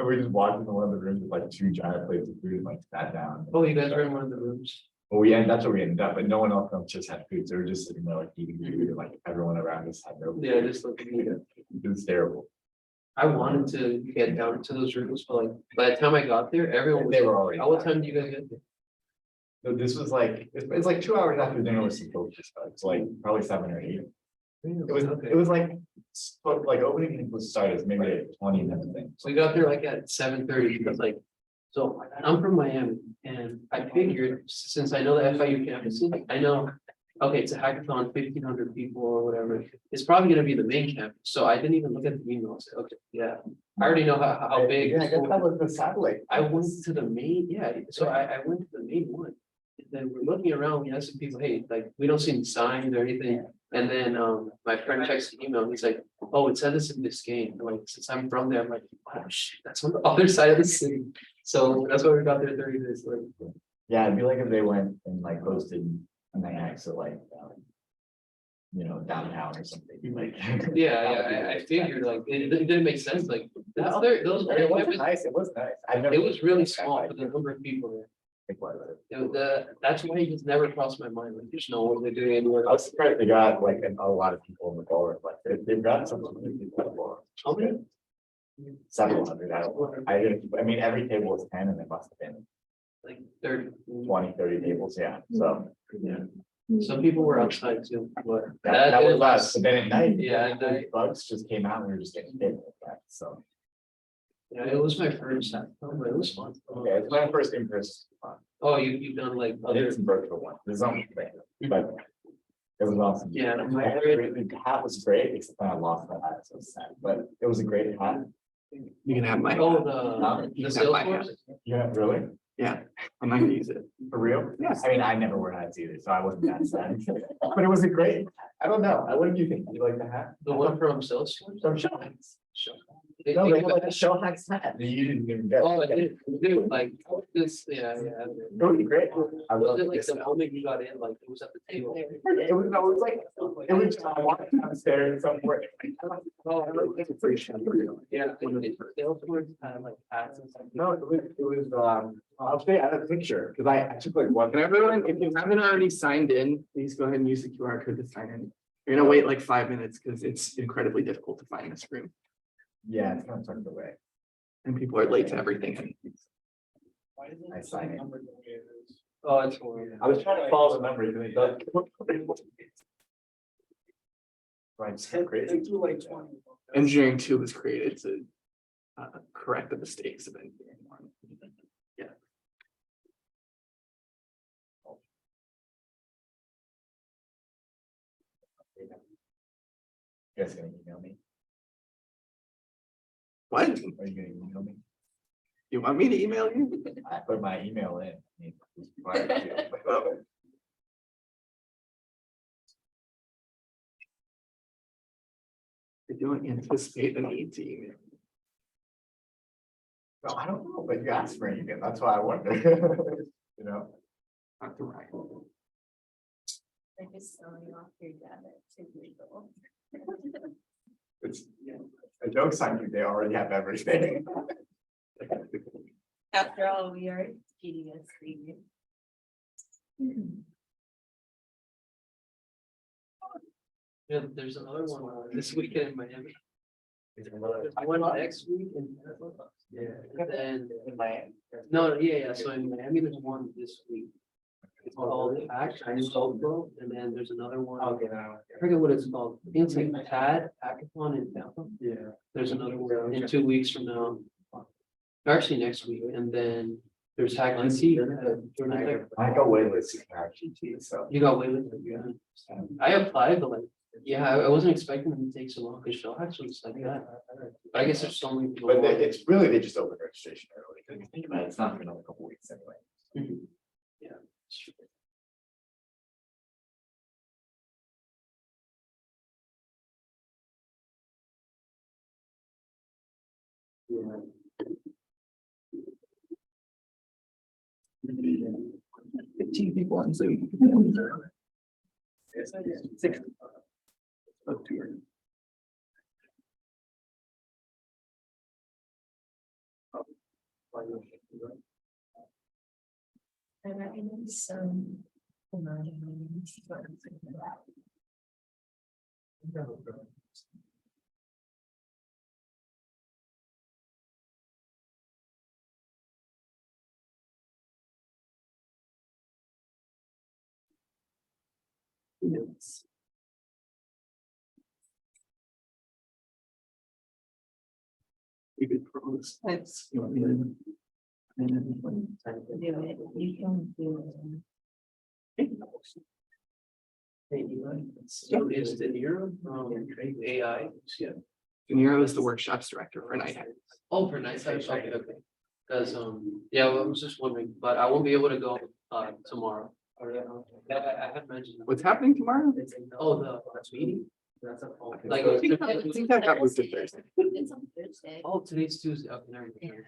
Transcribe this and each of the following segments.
we just walked into one of the rooms with like 2 giant plates of food and like sat down. Oh, you guys were in one of the rooms. Well, that's where we ended up, but no one else just had food. So we were just sitting there like eating food, and like everyone around us had no food. Yeah, just looking at it. It was terrible. I wanted to get down to those rooms, but like by the time I got there, everyone was They were like, already. "Oh, what time do you guys get there?" So this was like, it's like 2 hours after dinner was supposed to start. It's like probably 7 or 8. It was like opening was started maybe a 20-minute thing. So we got there like at 7:30 because like, so I'm from Miami and I figured since I know the FIU campus, I know, okay, it's a hackathon, 1,500 people or whatever. It's probably gonna be the main campus. So I didn't even look at the email. I said, okay, yeah, I already know how big. Yeah, I guess that was the satellite. I went to the main, yeah, so I went to the main one. And then we're looking around, we asked some people, hey, like, we don't see any signs or anything. And then my friend checks the email, and he's like, oh, it said this in this game. And like, since I'm from there, I'm like, oh shit, that's on the other side of the city. So that's why we got there 30 minutes late. Yeah, it'd be like if they went and like hosted an annex of like, downtown or something, like. Yeah, I figured like, it didn't make sense, like, that other, those. It was nice, it was nice. It was really small for the number of people there. That's why it just never crossed my mind, like, there's no way they're doing anywhere I was else. surprised they got like a lot of people in the ballroom, like they've got some people. How many? Several hundred, I mean, every table was 10 and it must have been Like 30. 20, 30 tables, yeah, so. Yeah. Some people were outside too, but. That was us, but then at night. Yeah, at night. Bugs just came out and we were just getting hit with that, so. Yeah, it was my first time, but it was fun. Okay, it's my first in-person. Oh, you've done like I did other, some virtual one, there's only thing, but. It was awesome. yeah, my The hat was great, except I lost my hat, so sad, but it was a great hat. You can have my. oh, Um, the have my Salesforce. Yeah, really? Yeah, I'm not gonna use it. For real? Yes. I mean, I never wear hats either, so I wasn't that sad. But it was a great, I don't know, what do you think? You like the hat? The one from Salesforce. Some show hats. They- No, they they give like it- a show hats hat. You didn't even get. Oh, I did, dude, like this, yeah. It was great. I Was love it like it. the moment you got in, like it was at the table? It was, no, it was like, it was, I walked downstairs somewhere. Oh, I like it. Yeah, Salesforce had like hats and stuff. No, I'll say I had a picture, because I took like one. And everyone, if you haven't already signed in, please go ahead and use the QR code to sign in. You're gonna wait like 5 minutes because it's incredibly difficult to find this room Yeah, it's kind of tucked away. and people are late to everything. I signed it. Oh, it's horrible. I was trying to follow the numbers and it does. Right, it's so crazy. Engineering 2 was created to correct the mistakes of engineering 1. Yeah. You guys gonna email me? What? Are you gonna email me? You want me to email you? I put my email in. I mean, it's prior to- I don't anticipate the need to email. No, I don't know, but you asked for an email. That's why I wonder. You know, Not the right. They're just selling off your data to legal. it's, a joke's on you, they already have everything. After all, we are feeding us free. Yeah, there's another one this weekend in Miami. I went next week and. Yeah. And then, In my. no, yeah, so in Miami, there's one this week. It's called Hack and Solo, and then there's another one. Okay, now. I forget what it's called. I think it's like Pad Hackathon in Tampa. Yeah. There's another one in 2 weeks from now. Actually, next week, and then there's Hack and See. I go waitlist actually too, so. You got way with it, yeah. I applied, but like, yeah, I wasn't expecting them to take so long, because Shell Hacks was like that. But I guess there's so many people. But it's really, they just opened registration early. If you think about it, it's not for another couple weeks anyway. Mhm. Yeah. it's true. Yeah. 15 people on Zoom. 6. Oh, 2. I recommend some. Yes. We could propose. Thanks. You want me to? Do it, you can do Hey, Eli, so is De Niro from AI? Yeah. De Niro is the workshops director for Night Hack. Oh, for night side, okay, okay. Because, yeah, well, I was just wondering, but I won't be able to go, tomorrow. I had mentioned. What's happening tomorrow? Oh, the meeting? Like, I think that got moved to Thursday. It's on Thursday. oh, today's Tuesday, okay, never mind.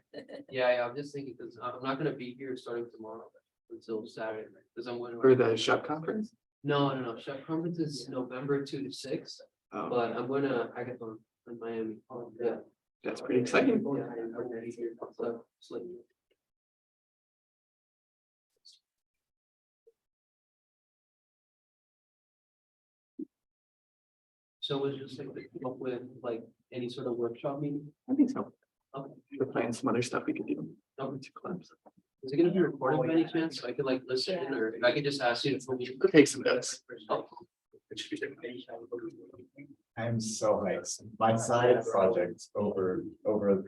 Yeah, I'm just thinking, because I'm not gonna be here starting tomorrow until Saturday, because I'm going. For the shop conference? No, Chef Conference is November 2 to 6, Oh, but I'm gonna hackathon in Miami. Yeah. that's pretty exciting. So it was just like to come up with like any sort of workshop meeting? I think so. Okay. We're planning some other stuff we could do. Okay. Is it gonna be recorded by any chance? So I could like listen in, or I could just ask you to. We'll take some notes. Oh, It should be good. I'm so hyped. My side project over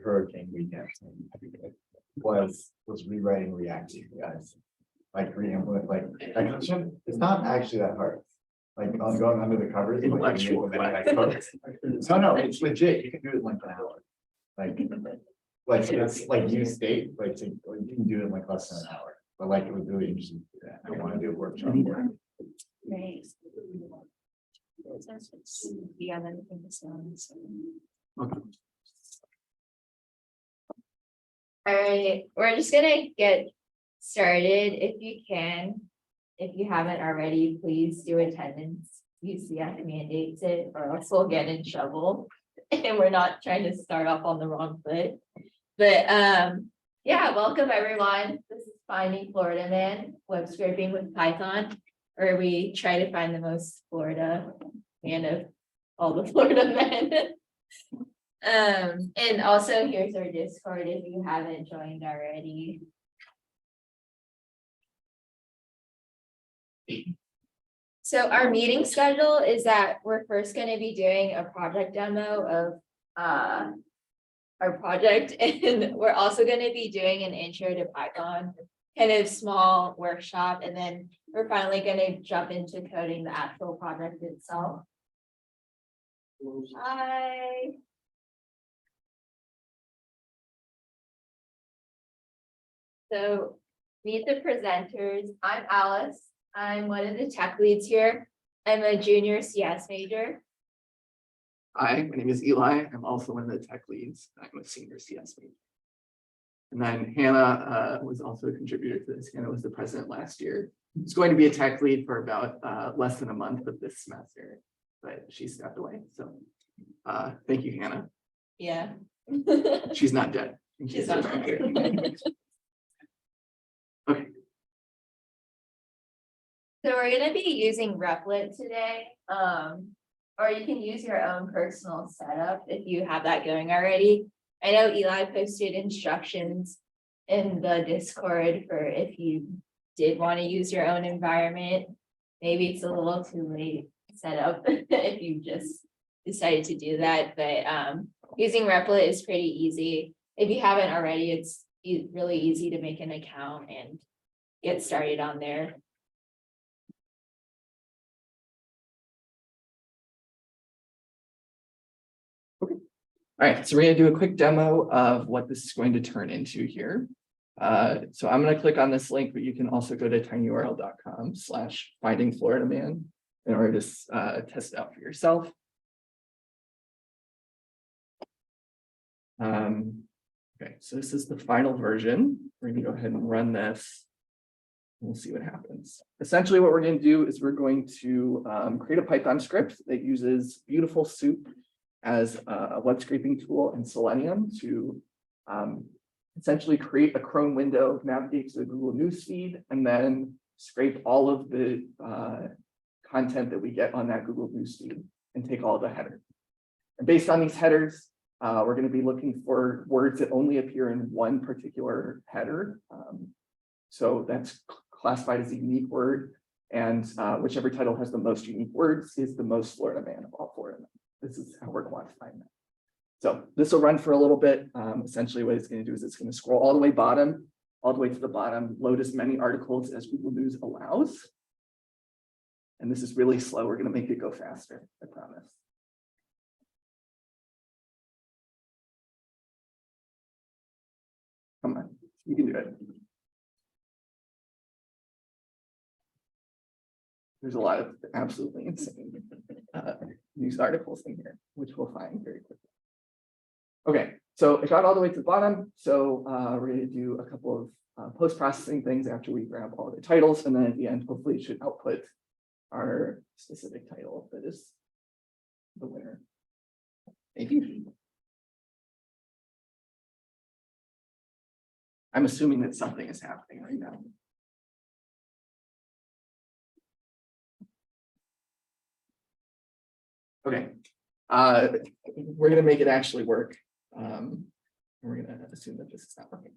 hurricane weekend was rewriting React to you guys. Like re-implement, like, it's not actually that hard. Like, I'm going under the covers. and, like, Intellectual re-implementing that code. No, it's legit. You can do it in like an hour. Like it's like you state, like you can do it in like less than an hour. But like it was really interesting to do that. I want to do a workshop. Right. You have anything to say on this? Okay. All right, we're just gonna get started. If you can, if you haven't already, please do attendance. UCF mandates it, or else we'll get in trouble. And we're not trying to start off on the wrong foot. But yeah, welcome everyone. This is Finding Florida Man, web scraping with Python, where we try to find the most Florida man of all the Florida men. And also here's our Discord if you haven't joined already. So our meeting schedule is that we're first going to be doing a project demo of our project, and we're also going to be doing an intro to Python, kind of small workshop, and then we're finally going to jump into coding the actual project itself. Hi. So meet the presenters. I'm Alice. I'm one of the tech leads here. I'm a junior CS major. Hi, my name is Eli. I'm also one of the tech leads. I'm a senior CS major. And then Hannah was also a contributor to this. Hannah was the president last year. She's going to be a tech lead for about less than a month of this semester, but she stepped away. So thank you, Hannah. Yeah. She's not dead. She's not. Okay. So we're gonna be using Replit today, or you can use your own personal setup if you have that going already. I know Eli posted instructions in the Discord for if you did want to use your own environment. Maybe it's a little too late set up if you just decided to do that, but using Replit is pretty easy. If you haven't already, it's really easy to make an account and get started on there. All right, so we're going to do a quick demo of what this is going to turn into here. So I'm going to click on this link, but you can also go to tinyurl.com/findingfloridaman in order to test it out for yourself. Okay, so this is the final version. We're going to go ahead and run this. We'll see what happens. Essentially, what we're going to do is we're going to create a Python script that uses Beautiful Soup as a web scraping tool in Selenium to essentially create a Chrome window, navigate to the Google News feed, and then scrape all of the content that we get on that Google News feed and take all the headers. And based on these headers, we're going to be looking for words that only appear in one particular header. So that's classified as a unique word, and whichever title has the most unique words is the most Florida man of all Florida men. This is how we're quantifying that. So this will run for a little bit. Essentially what it's going to do is it's going to scroll all the way to the bottom, load as many articles as Google News allows. And this is really slow. We're going to make it go faster, I promise. Come on, you can do it. There's a lot of absolutely insane news articles in here, which we'll find very quickly. Okay, so it got all the way to the bottom. So we're going to do a couple of post-processing things after we grab all the titles, and then at the end, hopefully it should output our specific title that is the winner. Maybe. I'm assuming that something is happening right now. Okay, we're gonna make it actually work. We're gonna assume that this is not working.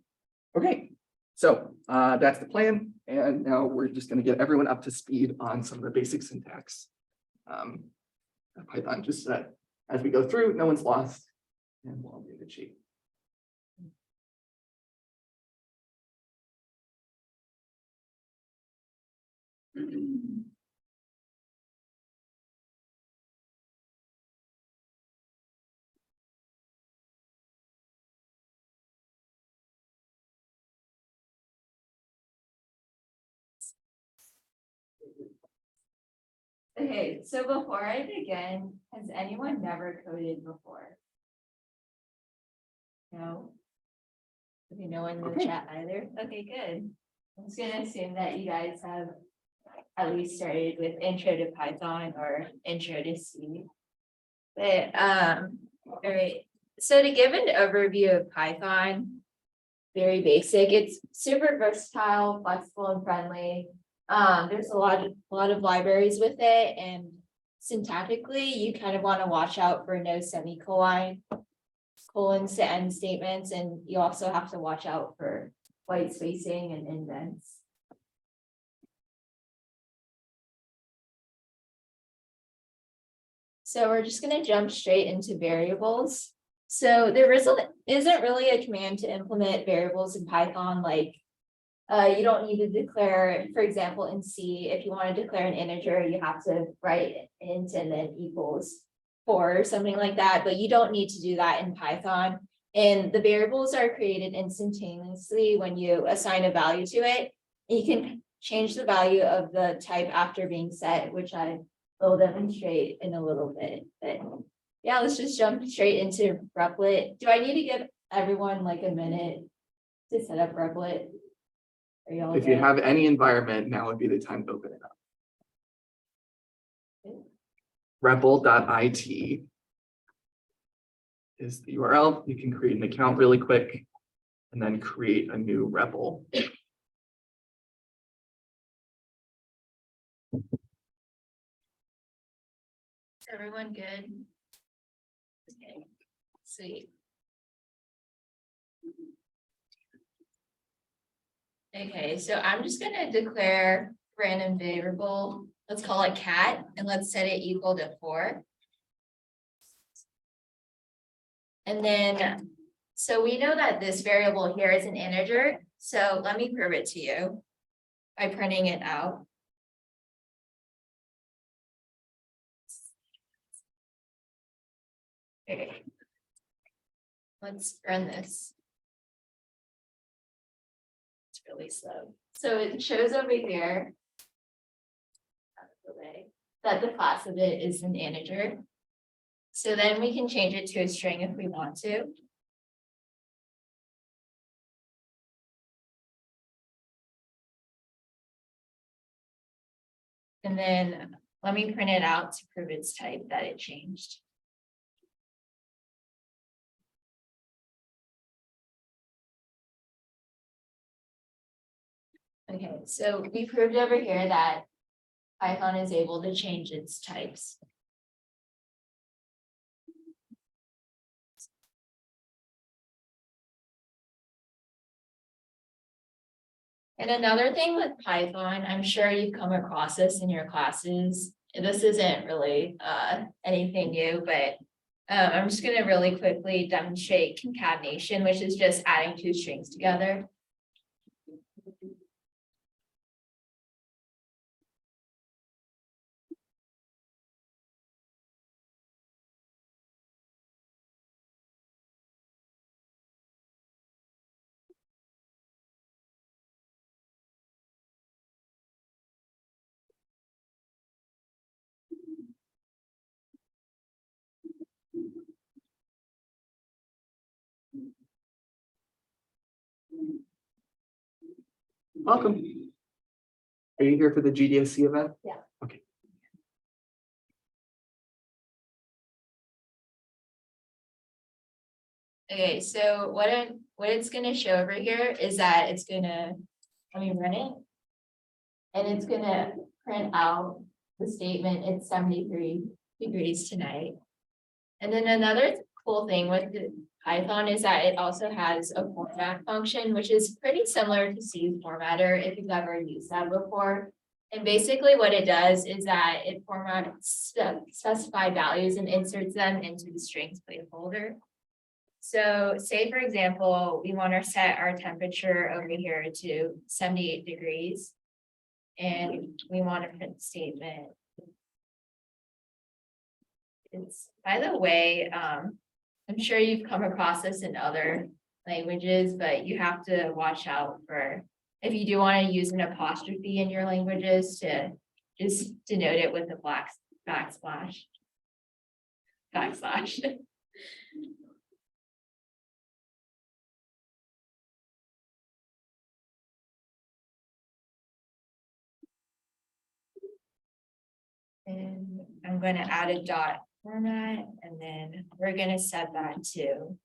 Okay, so that's the plan, and now we're just gonna get everyone up to speed on some of the basic syntax. Python, just so that as we go through, no one's lost, and we'll all be in good shape. Okay, so before I begin, has anyone never coded before? No? Okay, no one in the Okay. chat either? Okay, good. I'm just gonna assume that you guys have at least started with intro to Python or intro to C. But, all right, so to give an overview of Python, very basic, it's super versatile, flexible, and friendly. There's a lot of libraries with it, and syntactically, you kind of want to watch out for no colons to end statements, and you also have to watch out for white spacing and indents. So we're just going to jump straight into variables. So there isn't really a command to implement variables in Python, like you don't need to declare, for example, in C, if you want to declare an integer, you have to write int and then equals 4 or something like that, but you don't need to do that in Python. And the variables are created instantaneously when you assign a value to it. You can change the value of the type after being set, which I will demonstrate in a little bit. But yeah, let's just jump straight into Replit. Do I need to give everyone like a minute to set up Replit? If you have any environment, now would be the time to open it up. REPL.it is the URL. You can create an account really quick and then create a new REPL. Is everyone good? Okay, sweet. Okay, so I'm just gonna declare random variable. Let's call it cat, and let's set it equal to 4. And then, so we know that this variable here is an integer. So let me prove it to you by printing it out. Okay. Let's run this. It's really slow. So it shows over here that the class of it is an integer. So then we can change it to a string if we want to. And then let me print it out to prove its type that it changed. Okay, so we proved over here that Python is able to change its types. And another thing with Python, I'm sure you've come across this in your classes. This isn't really anything new, but I'm just gonna really quickly demonstrate concatenation, which is just adding two strings together. Welcome. Are you here for the GDSC event? Yeah. Okay. Okay, so what it's gonna show over here is that it's gonna, let me run it. And it's gonna print out the statement, it's 73 degrees tonight. And then another cool thing with the Python is that it also has a format function, which is pretty similar to C's formatter, if you've ever used that before. And basically what it does is that it formats specified values and inserts them into the strings placeholder. So say, for example, we want to set our temperature over here to 78 degrees. And we want to print statement. It's, by the way, I'm sure you've come across this in other languages, but you have to watch out for, if you do want to use an apostrophe in your languages, to just denote it with a backslash. And I'm going to add a dot format, and then we're going to set that to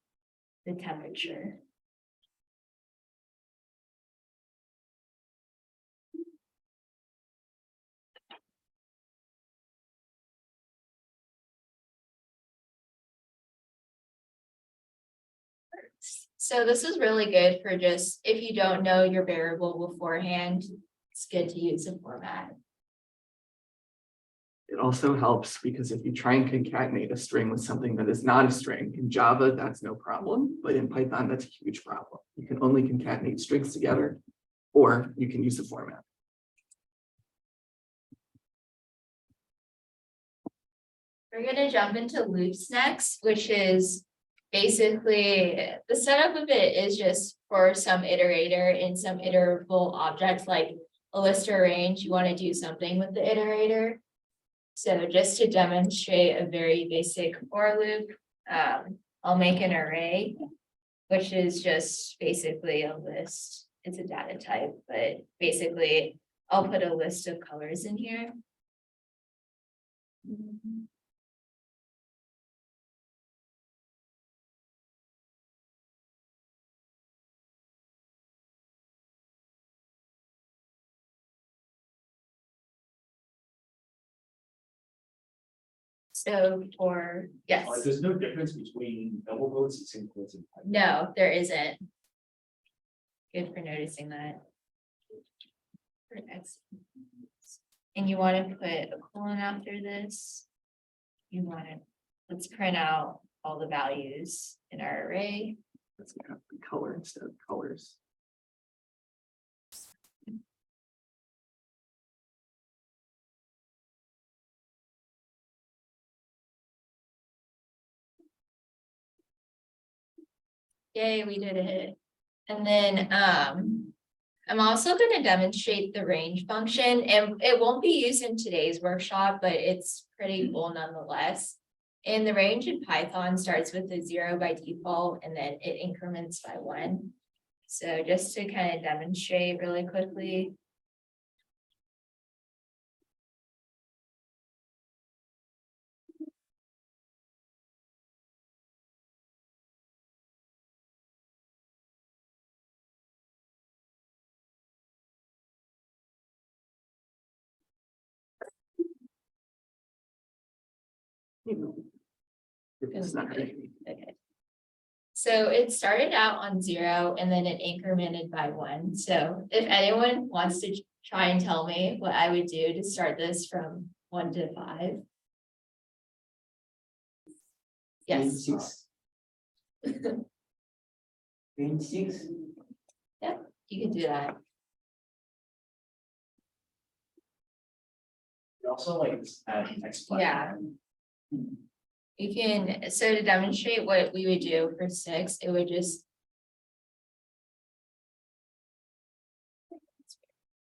the temperature. So this is really good for just, if you don't know your variable beforehand, it's good to use a format. It also helps because if you try and concatenate a string with something that is not a string, in Java, that's no problem, but in Python, that's a huge problem. You can only concatenate strings together, or you can use a format. We're gonna jump into loops next, which is basically, the setup of it is just for some iterator in some iterable objects like a list or range, you want to do something with the iterator. So just to demonstrate a very basic for loop, I'll make an array, which is just basically a list. It's a data type, but basically I'll put a list of colors in here. So for, yes, There's no difference between double quotes and single quotes in Python. no, there isn't. Good for noticing that. And you want to put a colon after this. You want to, let's print out all the values in our array. That's gonna have to be color instead of colors. Yay, we did it. And then I'm also going to demonstrate the range function, and it won't be used in today's workshop, but it's pretty cool nonetheless. And the range in Python starts with a 0 by default, and then it increments by 1. So just to kind of demonstrate really quickly. It's not really- Okay. So it started out on 0 and then it incremented by 1. So if anyone wants to try and tell me what I would do to start this from 1 to 5. Yes. 26. 26. You can do that. You also like add text. flag. Yeah. You can, so to demonstrate what we would do for 6, it would just.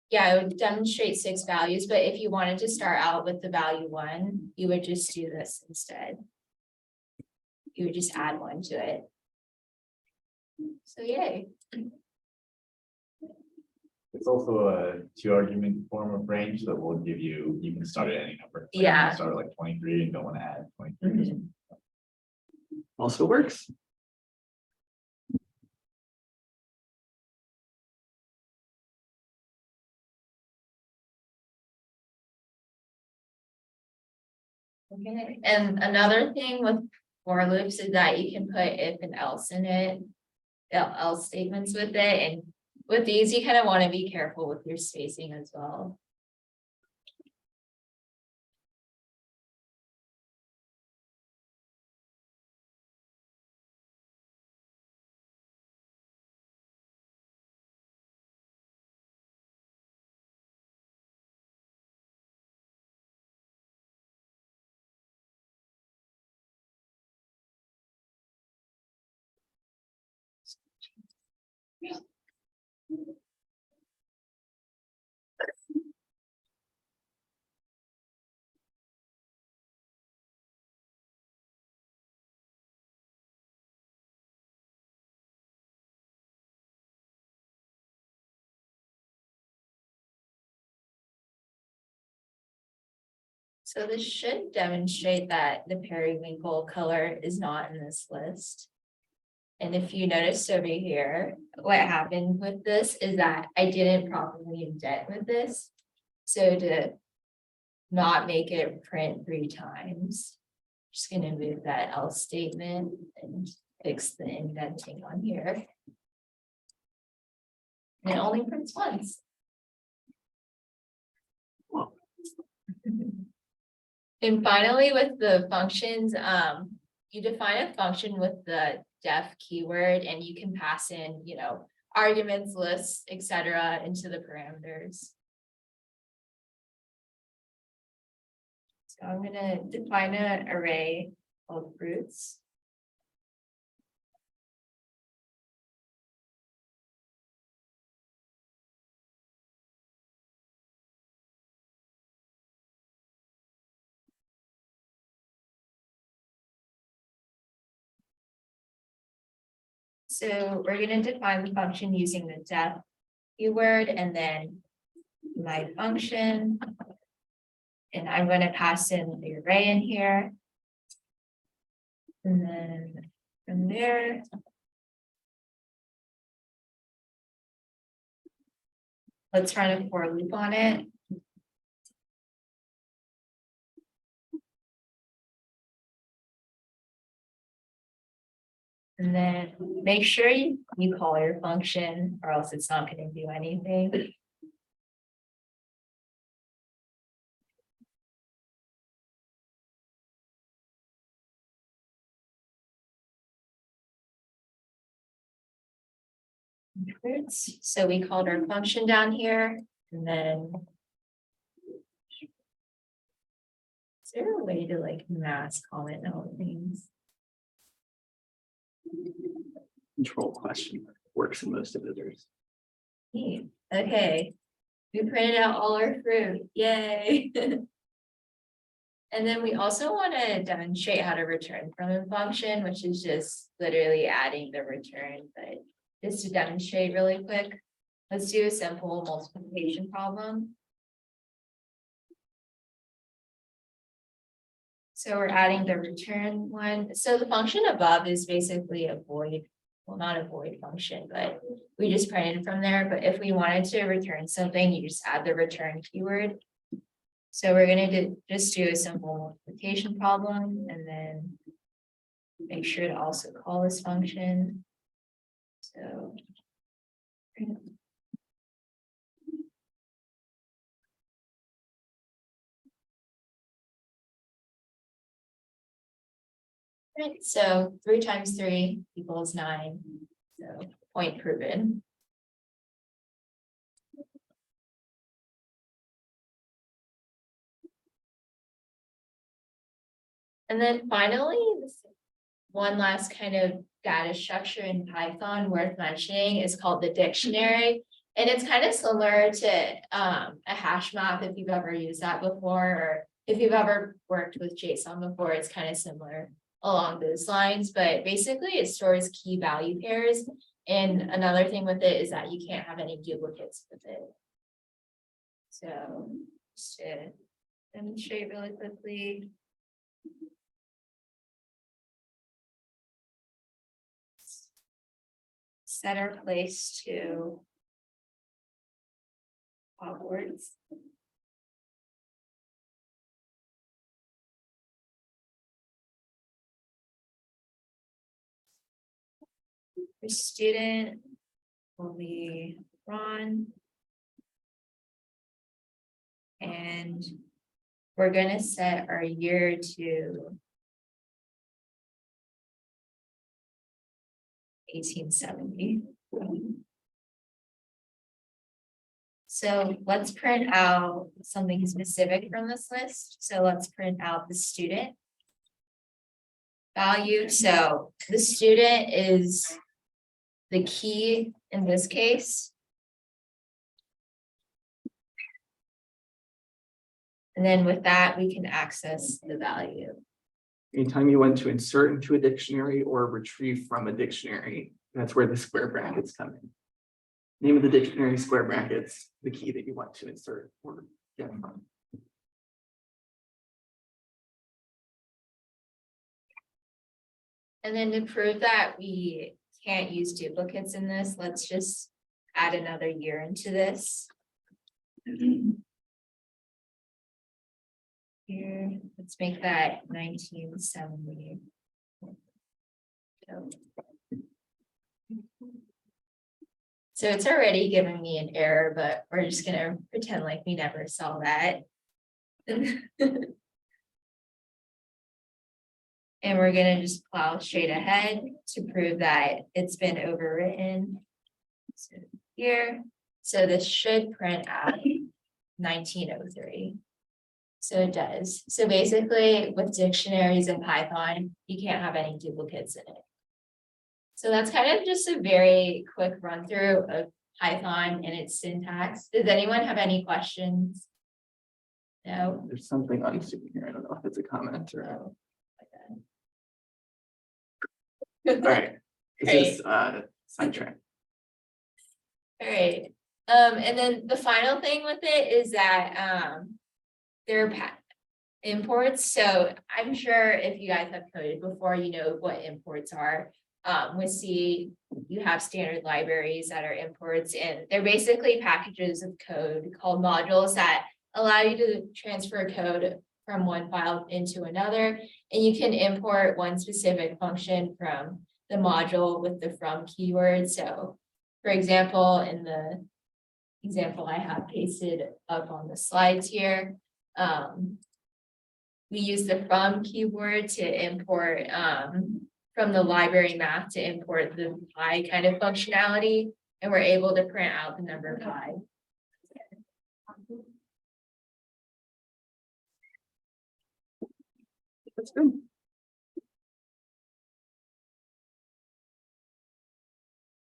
Yeah, it would demonstrate 6 values, but if you wanted to start out with the value 1, you would just do this instead. You would just add 1 to it. So yay. It's also a 2-argument form of range that will give you, you can start at any number. Like, you can Yeah. Start at like 23 and don't want to add 23. Mhm. Also works. Okay, and another thing with for loops is that you can put if and else in it. Else statements with it, and with these, you kind of want to be careful with your spacing as well. So this should demonstrate that the periwinkle color is not in this list. And if you notice over here, what happened with this is that I didn't properly indent with this. So to not make it print 3 times, just gonna move that else statement and fix the indenting on here. And it only prints once. Well. And finally, with the functions, you define a function with the def keyword and you can pass in, arguments, lists, etc. into the parameters. So I'm gonna define an array of fruits. So we're gonna define the function using the def keyword and then my function. And I'm going to pass in the array in here. And then from there. Let's run a for loop on it. And then make sure you call your function or else it's not going to do anything. So we called our function down here and then. Is there a way to like mass comment all things? Control question works in most editors. Neat. Okay, we printed out all our fruit, yay. And then we also want to demonstrate how to return from a function, which is just literally adding the return, but just to demonstrate really quick, let's do a simple multiplication problem. So we're adding the return one. So the function above is basically a void, well, not a void function, but we just printed from there. But if we wanted to return something, you just add the return keyword. So we're gonna just do a simple multiplication problem and then make sure to also call this function. So. Right, so 3 times 3 equals 9, so point proven. And then finally, one last kind of data structure in Python worth mentioning is called the dictionary. And it's kind of similar to a hash map if you've ever used that before, or if you've ever worked with JSON before, it's kind of similar along those lines, but basically it stores key value pairs. And another thing with it is that you can't have any duplicates with it. So just to demonstrate really quickly. Set our place to Hogwarts. For student will be Ron. And we're gonna set our year to 1870. So let's print out something specific from this list. So let's print out the student value. So the student is the key in this case. And then with that, we can access the value. Anytime you want to insert into a dictionary or retrieve from a dictionary, that's where the square brackets come in. Name of the dictionary, square brackets, the key that you want to insert or get from. And then to prove that we can't use duplicates in this, let's just add another year into this. Here, let's make that 1970. So it's already giving me an error, but we're just gonna pretend like we never saw that. And we're gonna just plow straight ahead to prove that it's been overwritten. So here, so this should print out 1903. So it does. So basically with dictionaries in Python, you can't have any duplicates in it. So that's kind of just a very quick run through of Python and its syntax. Does anyone have any questions? No? There's something on Zoom here. I don't know if it's a comment or. No. All right. This is sidetrack. All right. And then the final thing with it is that there are imports. So I'm sure if you guys have coded before, you know what imports are. With C, you have standard libraries that are imports, and they're basically packages of code called modules that allow you to transfer code from one file into another. And you can import one specific function from the module with the from keyword. So for example, in the example I have pasted up on the slides here, we use the from keyword to import from the library math to import the pi kind of functionality, and we're able to print out the number pi. That's good.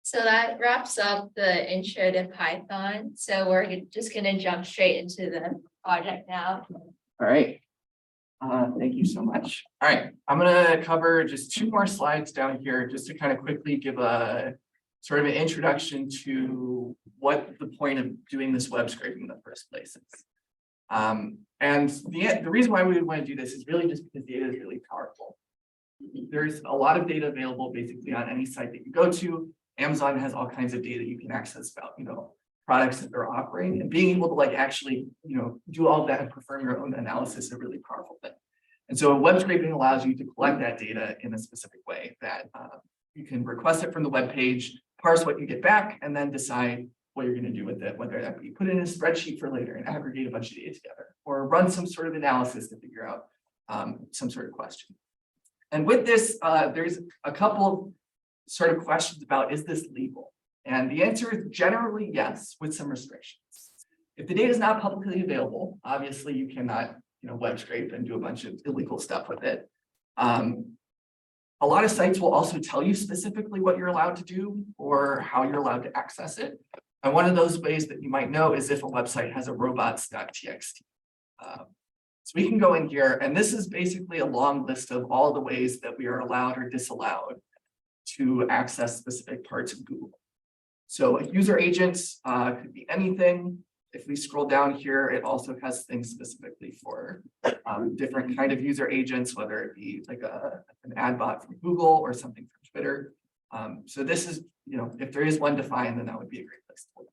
So that wraps up the intro to Python. So we're just gonna jump straight into the project now. All right. Thank you so much. All right, I'm gonna cover just 2 more slides down here just to kind of quickly give a sort of an introduction to what the point of doing this web scraping in the first place is. And the reason why we would want to do this is really just because data is really powerful. There's a lot of data available basically on any site that you go to. Amazon has all kinds of data you can access about, products that they're offering, and being able to like actually, do all of that and perform your own analysis is a really powerful thing. And so web scraping allows you to collect that data in a specific way that you can request it from the web page, parse what you get back, and then decide what you're going to do with it, whether that be put in a spreadsheet for later and aggregate a bunch of data together, or run some sort of analysis to figure out some sort of question. And with this, there's a couple sort of questions about, is this legal? And the answer is generally yes, with some restrictions. If the data is not publicly available, obviously you cannot, web scrape and do a bunch of illegal stuff with it. A lot of sites will also tell you specifically what you're allowed to do or how you're allowed to access it. And one of those ways that you might know is if a website has a robots.txt. So we can go in here, and this is basically a long list of all the ways that we are allowed or disallowed to access specific parts of Google. So a user agent could be anything. If we scroll down here, it also has things specifically for different kind of user agents, whether it be like an ad bot from Google or something from Twitter. So this is, if there is one defined, then that would be a great place to look.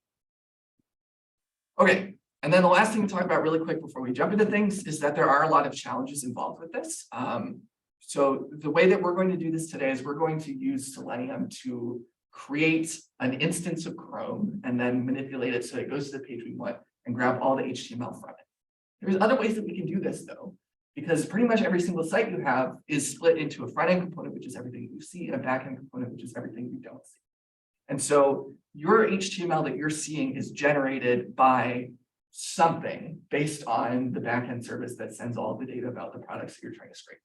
Okay, and then the last thing to talk about really quick before we jump into things is that there are a lot of challenges involved with this. So the way that we're going to do this today is we're going to use Selenium to create an instance of Chrome and then manipulate it so it goes to the page we want and grab all the HTML from it. There's other ways that we can do this though, because pretty much every single site you have is split into a front-end component, which is everything you see, and a back-end component, which is everything you don't see. And so your HTML that you're seeing is generated by something based on the back-end service that sends all the data about the products that you're trying to scrape.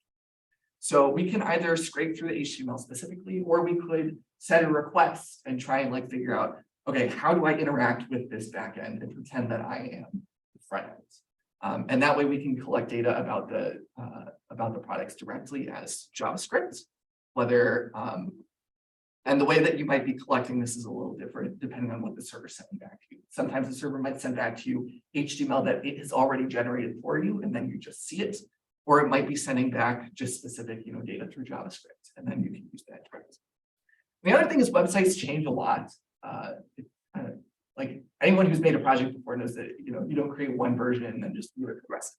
So we can either scrape through the HTML specifically, or we could set a request and try and like figure out, okay, how do I interact with this backend and pretend that I am the front end? And that way we can collect data about the products directly as JavaScript, whether and the way that you might be collecting this is a little different depending on what the server's sending back to you. Sometimes the server might send back to you HTML that it has already generated for you, and then you just see it. Or it might be sending back just specific, data through JavaScript, and then you can use that. The other thing is websites change a lot. Like anyone who's made a project before knows that you don't create one version and then just do it the rest.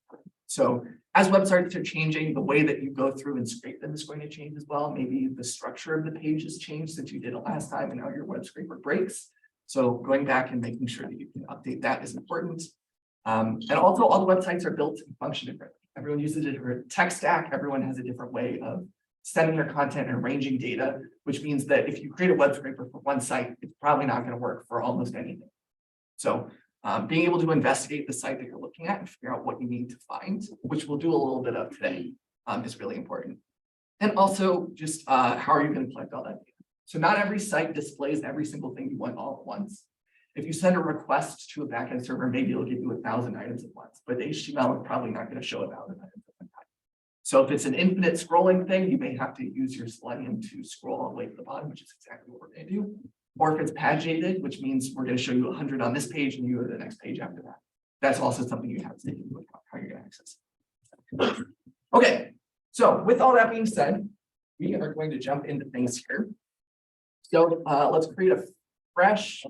So as websites are changing, the way that you go through and scrape them is going to change as well. Maybe the structure of the page has changed since you did it last time, and now your web scraper breaks. So going back and making sure that you can update that is important. And also all the websites are built and function differently. Everyone uses a different tech stack. Everyone has a different way of sending their content and arranging data, which means that if you create a web scraper for one site, it's probably not going to work for almost anything. So being able to investigate the site that you're looking at and figure out what you need to find, which we'll do a little bit of today, is really important. And also just how are you going to collect all that data? So not every site displays every single thing you want all at once. If you send a request to a backend server, maybe it'll give you 1,000 items at once, but HTML is probably not going to show 1,000 items at one time. So if it's an infinite scrolling thing, you may have to use your Selenium to scroll all the way to the bottom, which is exactly what we're going to do. Or if it's paginated, which means we're going to show you 100 on this page and you go to the next page after that. That's also something you have to take into account how you're going to access it. Okay, so with all that being said, we are going to jump into things here. So let's create a fresh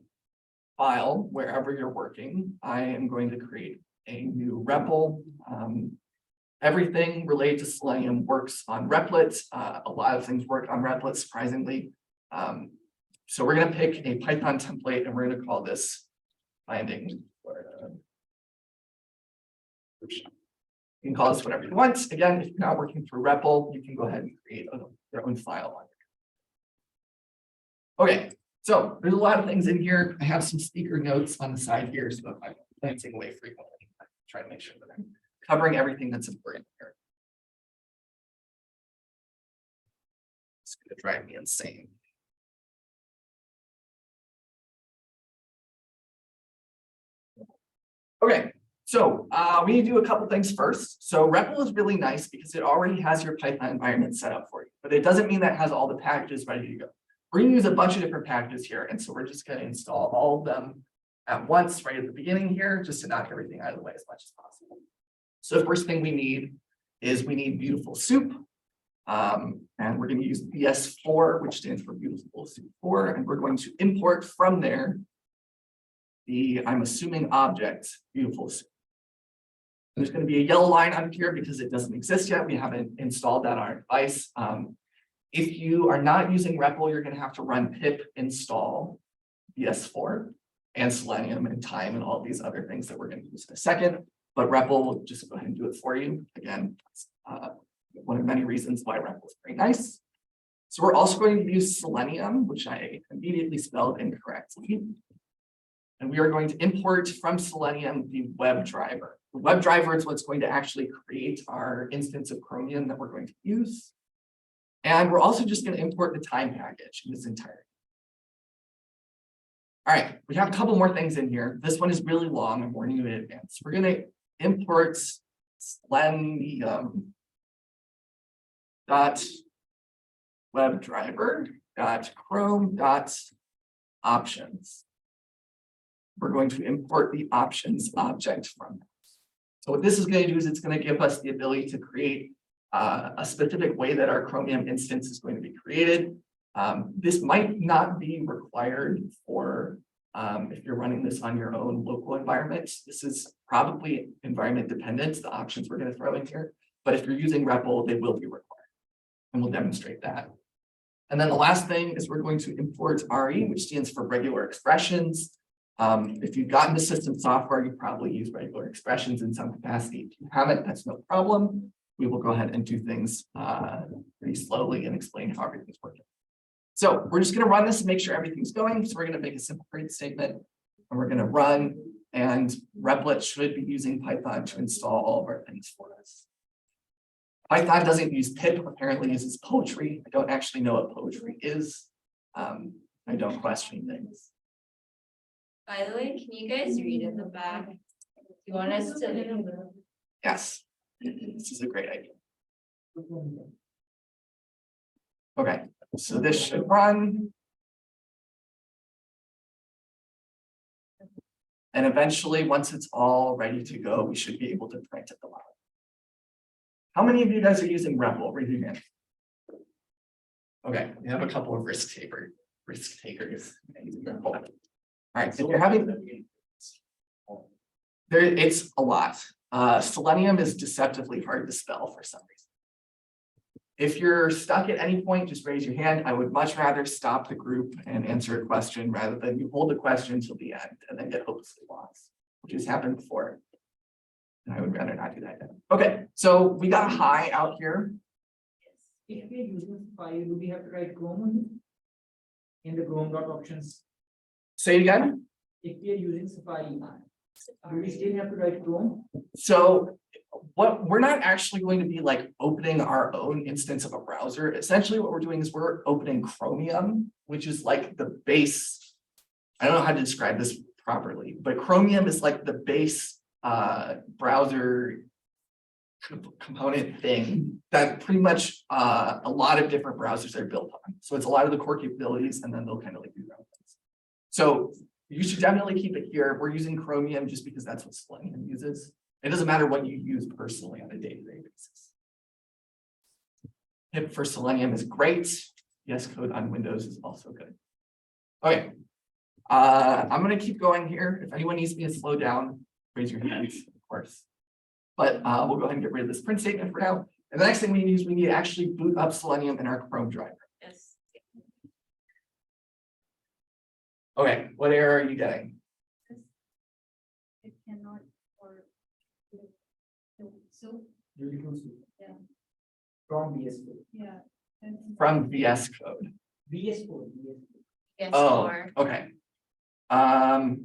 file wherever you're working. I am going to create a new REPL. Everything related to Selenium works on Replit. A lot of things work on Replit, surprisingly. So we're going to pick a Python template and we're going to call this binding. You can call this whatever you want. Again, if you're not working through REPL, you can go ahead and create your own file on it. Okay. So there's a lot of things in here. I have some speaker notes on the side here, so if I'm glancing away frequently, I try to make sure that I'm covering everything that's important here. It's going to drive me insane. Okay, so we need to do a couple things first. So REPL is really nice because it already has your Python environment set up for you, but it doesn't mean that it has all the packages ready to go. We're going to use a bunch of different packages here, and so we're just going to install all of them at once right at the beginning here, just to knock everything out of the way as much as possible. So the first thing we need is we need Beautiful Soup, and we're going to use BS4, which stands for Beautiful Soup 4, and we're going to import from there I'm assuming object, beautiful soup. There's going to be a yellow line on here because it doesn't exist yet. We haven't installed that on our device. If you are not using REPL, you're going to have to run pip install VS4 and Selenium and time and all these other things that we're going to use in a second. But REPL will just go ahead and do it for you. Again, one of many reasons why REPL is very nice. So we're also going to use Selenium, which I immediately spelled incorrectly. And we are going to import from Selenium the web driver. The web driver is what's going to actually create our instance of Chromium that we're going to use. And we're also just going to import the time package in its entirety. All right, we have a couple more things in here. This one is really long. I'm warning you in advance. We're going to import Selenium dot WebDriver dot Chrome dot options. We're going to import the options object from that. So what this is going to do is it's going to give us the ability to create a specific way that our Chromium instance is going to be created. This might not be required for if you're running this on your own local environment. This is probably environment dependent, the options we're going to throw in here. But if you're using REPL, they will be required. And we'll demonstrate that. And then the last thing is we're going to import RE, which stands for regular expressions. If you've gotten the system software, you probably use regular expressions in some capacity. If you haven't, that's no problem. We will go ahead and do things pretty slowly and explain how everything's working. So we're just going to run this and make sure everything's going. So we're going to make a simple print statement and we're going to run, and Replit should be using Python to install all of our things for us. Python doesn't use pip, apparently uses poetry. I don't actually know what poetry is. I don't question things. By the way, can you guys read at the back? Do you want us to? Yes, this is a great idea. Okay, so this should run. And eventually, once it's all ready to go, we should be able to print at the bottom. How many of you guys are using REPL? Raise your hand. Okay, we have a couple of risk takers. All right, if you're having there, it's a lot. Selenium is deceptively hard to spell for some reason. If you're stuck at any point, just raise your hand. I would much rather stop the group and answer a question rather than you hold the question till the end and then get hopelessly lost, which has happened before. And I would rather not do that. Okay, so we got a high out here. If we are using file, do we have to write Chrome in the Chrome.options? Say it again. If we are using Safari, do we still have to write Chrome? So what we're not actually going to be like opening our own instance of a browser. Essentially what we're doing is we're opening Chromium, which is like the base. I don't know how to describe this properly, but Chromium is like the base browser component thing that pretty much a lot of different browsers are built on. So it's a lot of the core capabilities, and then they'll kind of like do their own things. So you should definitely keep it here. We're using Chromium just because that's what Selenium uses. It doesn't matter what you use personally on a day-to-day basis. Pip for Selenium is great. VS Code on Windows is also good. Okay. I'm going to keep going here. If anyone needs me to slow down, raise your hands, of course. But we'll go ahead and get rid of this print statement for now. And the next thing we need is we need to actually boot up Selenium in our Chrome driver. Yes. Okay, what error are you getting? It cannot or so yeah. From VS Code. Yeah. From VS Code. VS Code. Yes, Oh, more. okay. I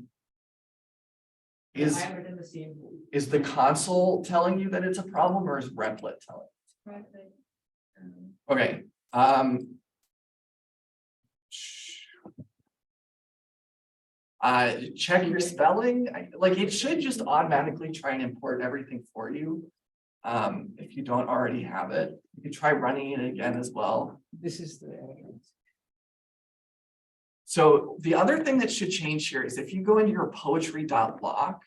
Is have written the same code. is the console telling you that it's a problem, or is Replit telling Right. you? Okay. Check your spelling. Like it should just automatically try and import everything for you. If you don't already have it, you can try running it again as well. This is the So the other thing that should change here is if you go into your poetry.lock,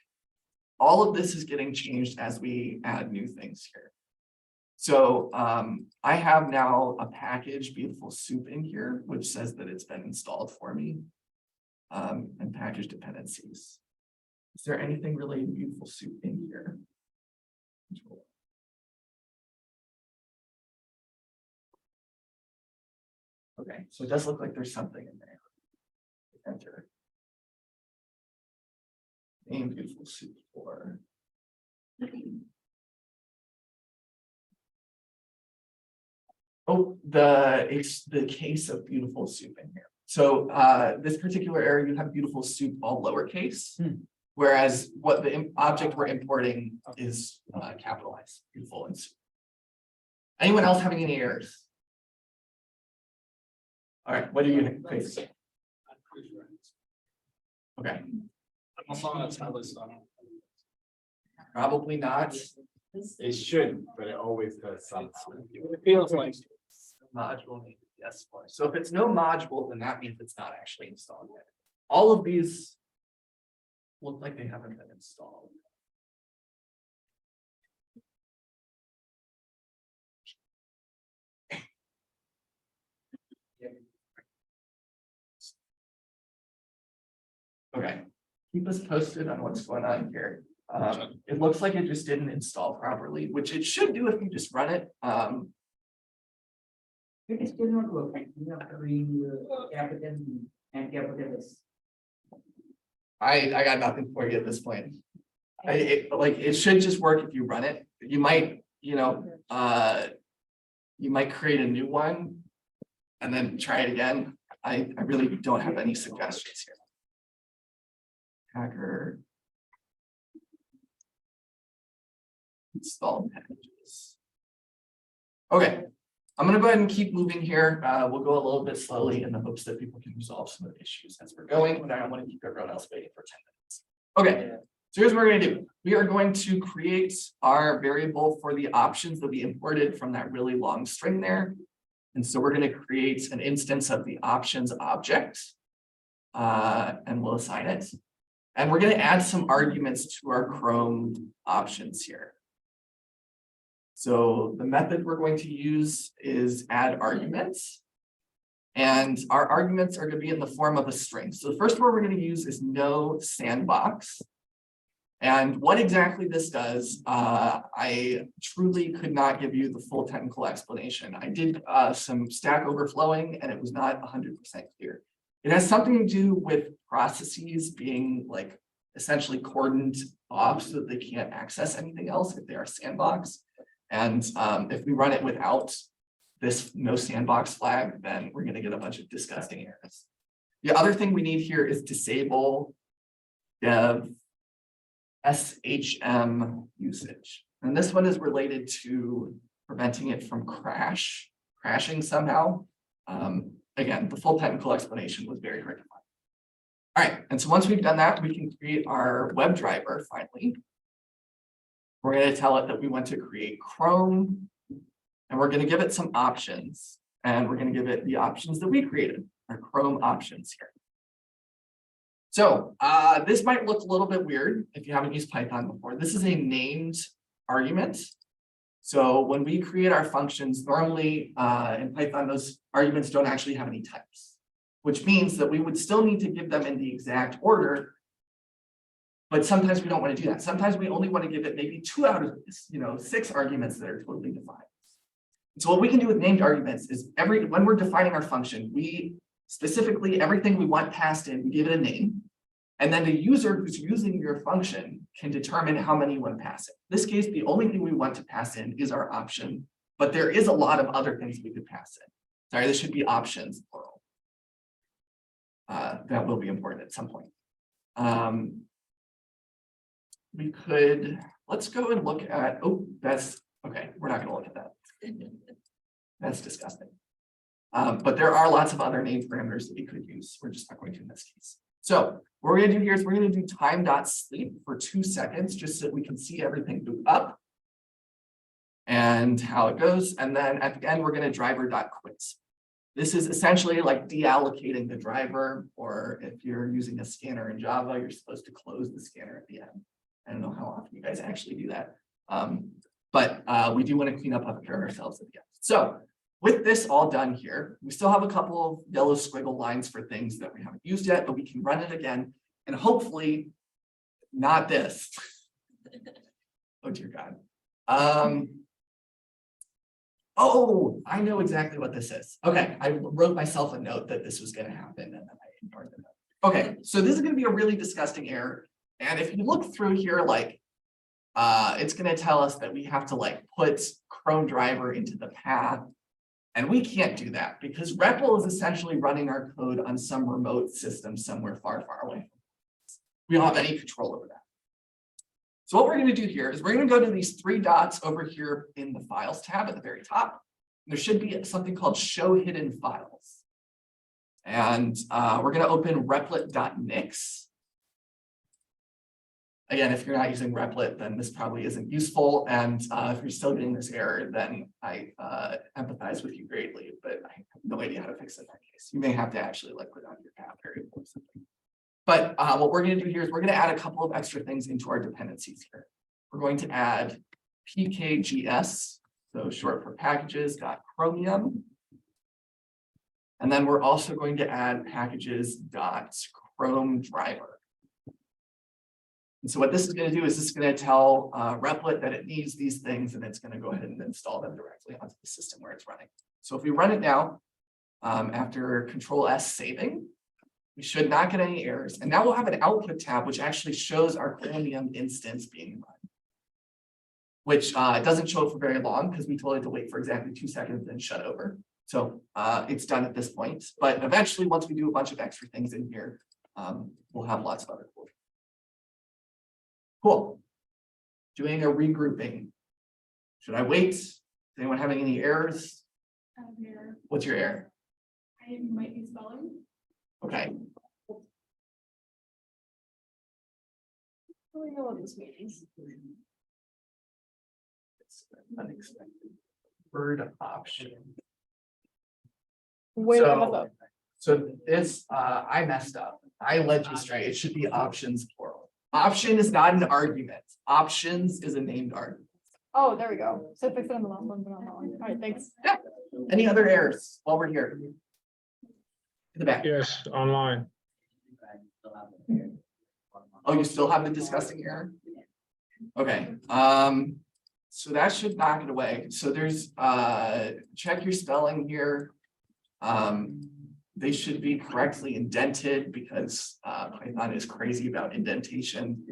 all of this is getting changed as we add new things here. So I have now a package, Beautiful Soup, in here, which says that it's been installed for me. And package dependencies. Is there anything really beautiful soup in here? Okay, so it does look like there's something in there. Enter. Name beautiful soup for. Oh, it's the case of beautiful soup in here. So this particular area, you have beautiful soup all lowercase. Whereas what the object we're importing is capitalized, beautiful and soup. Anyone else having any errors? All right, what do you face? Okay, probably not. It should, but it always does something. It feels like. Module name, yes. So if it's no module, then that means it's not actually installed yet. All of these look like they haven't been installed. Okay, keep us posted on what's going on here. It looks like it just didn't install properly, which it should do if you just run it. It is still not working. You have to read capital and capital S. I got nothing for you at this point. It should just work if you run it. You might, you might create a new one and then try it again. I really don't have any suggestions here. Hacker. Install packages. Okay, I'm gonna go ahead and keep moving here. We'll go a little bit slowly in the hopes that people can resolve some of the issues as we're going, but I don't want to keep everyone else waiting for 10 minutes. Okay, so here's what we're gonna do. We are going to create our variable for the options that we imported from that really long string there. And so we're gonna create an instance of the options object, and we'll assign it. And we're gonna add some arguments to our Chrome options here. So the method we're going to use is add arguments. And our arguments are going to be in the form of a string. So the first word we're going to use is no sandbox. And what exactly this does, I truly could not give you the full technical explanation. I did some Stack Overflowing and it was not 100% clear. It has something to do with processes being like essentially cordoned off so that they can't access anything else if they are sandbox. And if we run it without this no sandbox flag, then we're going to get a bunch of disgusting errors. The other thing we need here is disable dev SHM usage. And this one is related to preventing it from crashing somehow. Again, the full technical explanation was very hard to find. All right, and so once we've done that, we can create our WebDriver finally. We're going to tell it that we want to create Chrome, and we're going to give it some options, and we're going to give it the options that we created, our Chrome options here. So this might look a little bit weird if you haven't used Python before. This is a named argument. So when we create our functions, normally in Python, those arguments don't actually have any types, which means that we would still need to give them in the exact order. But sometimes we don't want to do that. Sometimes we only want to give it maybe 2 out of 6 arguments that are totally defined. So what we can do with named arguments is when we're defining our function, we specifically everything we want passed in, we give it a name. And then the user who's using your function can determine how many you want to pass in. In this case, the only thing we want to pass in is our option, but there is a lot of other things we could pass in. Sorry, this should be options plural. That will be important at some point. We could, let's go and look at, oh, that's, okay, we're not going to look at that. That's disgusting. But there are lots of other name parameters that we could use. We're just not going to in this case. So what we're going to do here is we're going to do time.sleep for 2 seconds, just so that we can see everything boot up and how it goes. And then at the end, we're going to driver.quit. This is essentially like deallocating the driver, or if you're using a scanner in Java, you're supposed to close the scanner at the end. I don't know how often you guys actually do that. But we do want to clean up after ourselves at the end. So with this all done here, we still have a couple of yellow squiggle lines for things that we haven't used yet, but we can run it again. And hopefully not this. Oh dear God. Oh, I know exactly what this is. Okay, I wrote myself a note that this was going to happen and then I ignored the note. Okay, so this is going to be a really disgusting error. And if you look through here, like, it's going to tell us that we have to like put Chrome driver into the path. And we can't do that because REPL is essentially running our code on some remote system somewhere far, far away. We don't have any control over that. So what we're going to do here is we're going to go to these three dots over here in the Files tab at the very top. There should be something called Show Hidden Files. And we're going to open replit.nix. Again, if you're not using Replit, then this probably isn't useful. And if you're still getting this error, then I empathize with you greatly, but I have no idea how to fix it in that case. You may have to actually like put on your path variable or something. But what we're going to do here is we're going to add a couple of extra things into our dependencies here. We're going to add pkgs, so short for packages.chromium. And then we're also going to add packages.chrome driver. And so what this is going to do is this is going to tell Replit that it needs these things and it's going to go ahead and install them directly onto the system where it's running. So if we run it now, after Control S saving, we should not get any errors. And now we'll have an output tab, which actually shows our Chromium instance being run, which doesn't show for very long because we told it to wait for exactly 2 seconds and shut over. So it's done at this point. But eventually, once we do a bunch of extra things in here, we'll have lots of other cool. Cool. Doing a regrouping. Should I wait? Is anyone having any errors? Error. What's your error? I might be spelling. Okay. I know what this means. It's unexpected. Word option. Wait, So this, I messed up. I led you straight. It should be options plural. Option is not an argument. Options is a named argument. Oh, there we go. So fix it on the last one, but on that one. All right, thanks. Yeah. Any other errors while we're here? In the back. Yes, online. Oh, you still have the disgusting error? Okay. So that should knock it away. So there's check your spelling here. They should be correctly indented because Python is crazy about indentation.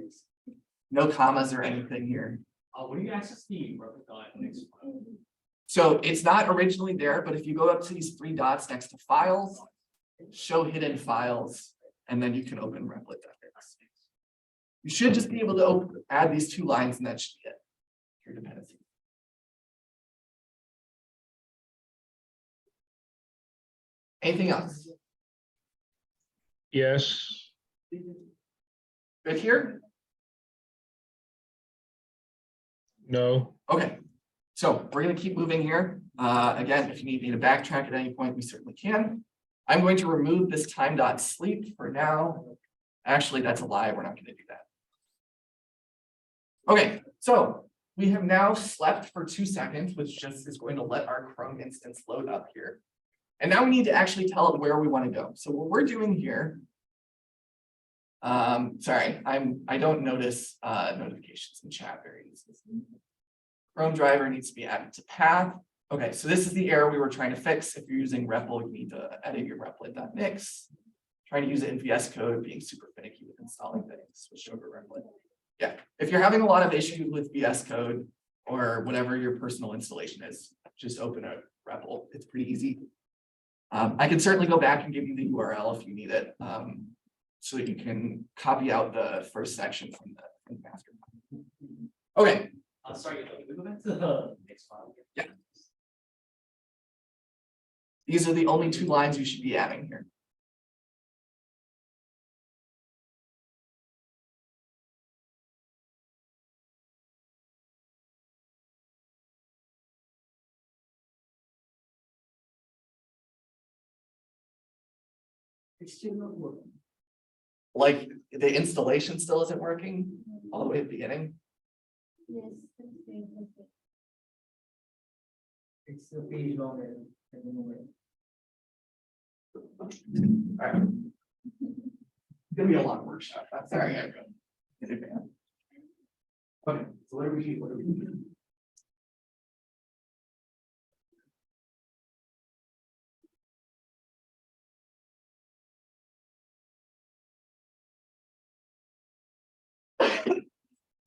No commas or anything here. When do you access the Replit.nix file? So it's not originally there, but if you go up to these three dots next to files, show hidden files, and then you can open Replit.nix. You should just be able to add these two lines and that should be it. Your dependency. Anything else? Yes, Good here? no, Okay, so we're going to keep moving here. Again, if you need me to backtrack at any point, we certainly can. I'm going to remove this time.sleep for now. Actually, that's a lie. We're not going to do that. Okay, so we have now slept for 2 seconds, which just is going to let our Chrome instance load up here. And now we need to actually tell it where we want to go. So what we're doing here, sorry, I don't notice notifications in chat very easily. Chrome driver needs to be added to path. Okay, so this is the error we were trying to fix. If you're using REPL, you need to edit your replit.nix. Trying to use it in VS Code, being super finicky with installing things, switch over Replit. Yeah, if you're having a lot of issues with VS Code or whatever your personal installation is, just open a REPL. It's pretty easy. I can certainly go back and give you the URL if you need it, so that you can copy out the first section from the master. Okay. Sorry, can we go back to the next file? Yeah. These are the only 2 lines you should be adding here. It's still not working. Like the installation still isn't working all the way at the beginning. Yes. It's a page long and I don't know where. All right. It's gonna be a long workshop. That's all right. In advance. what are we doing?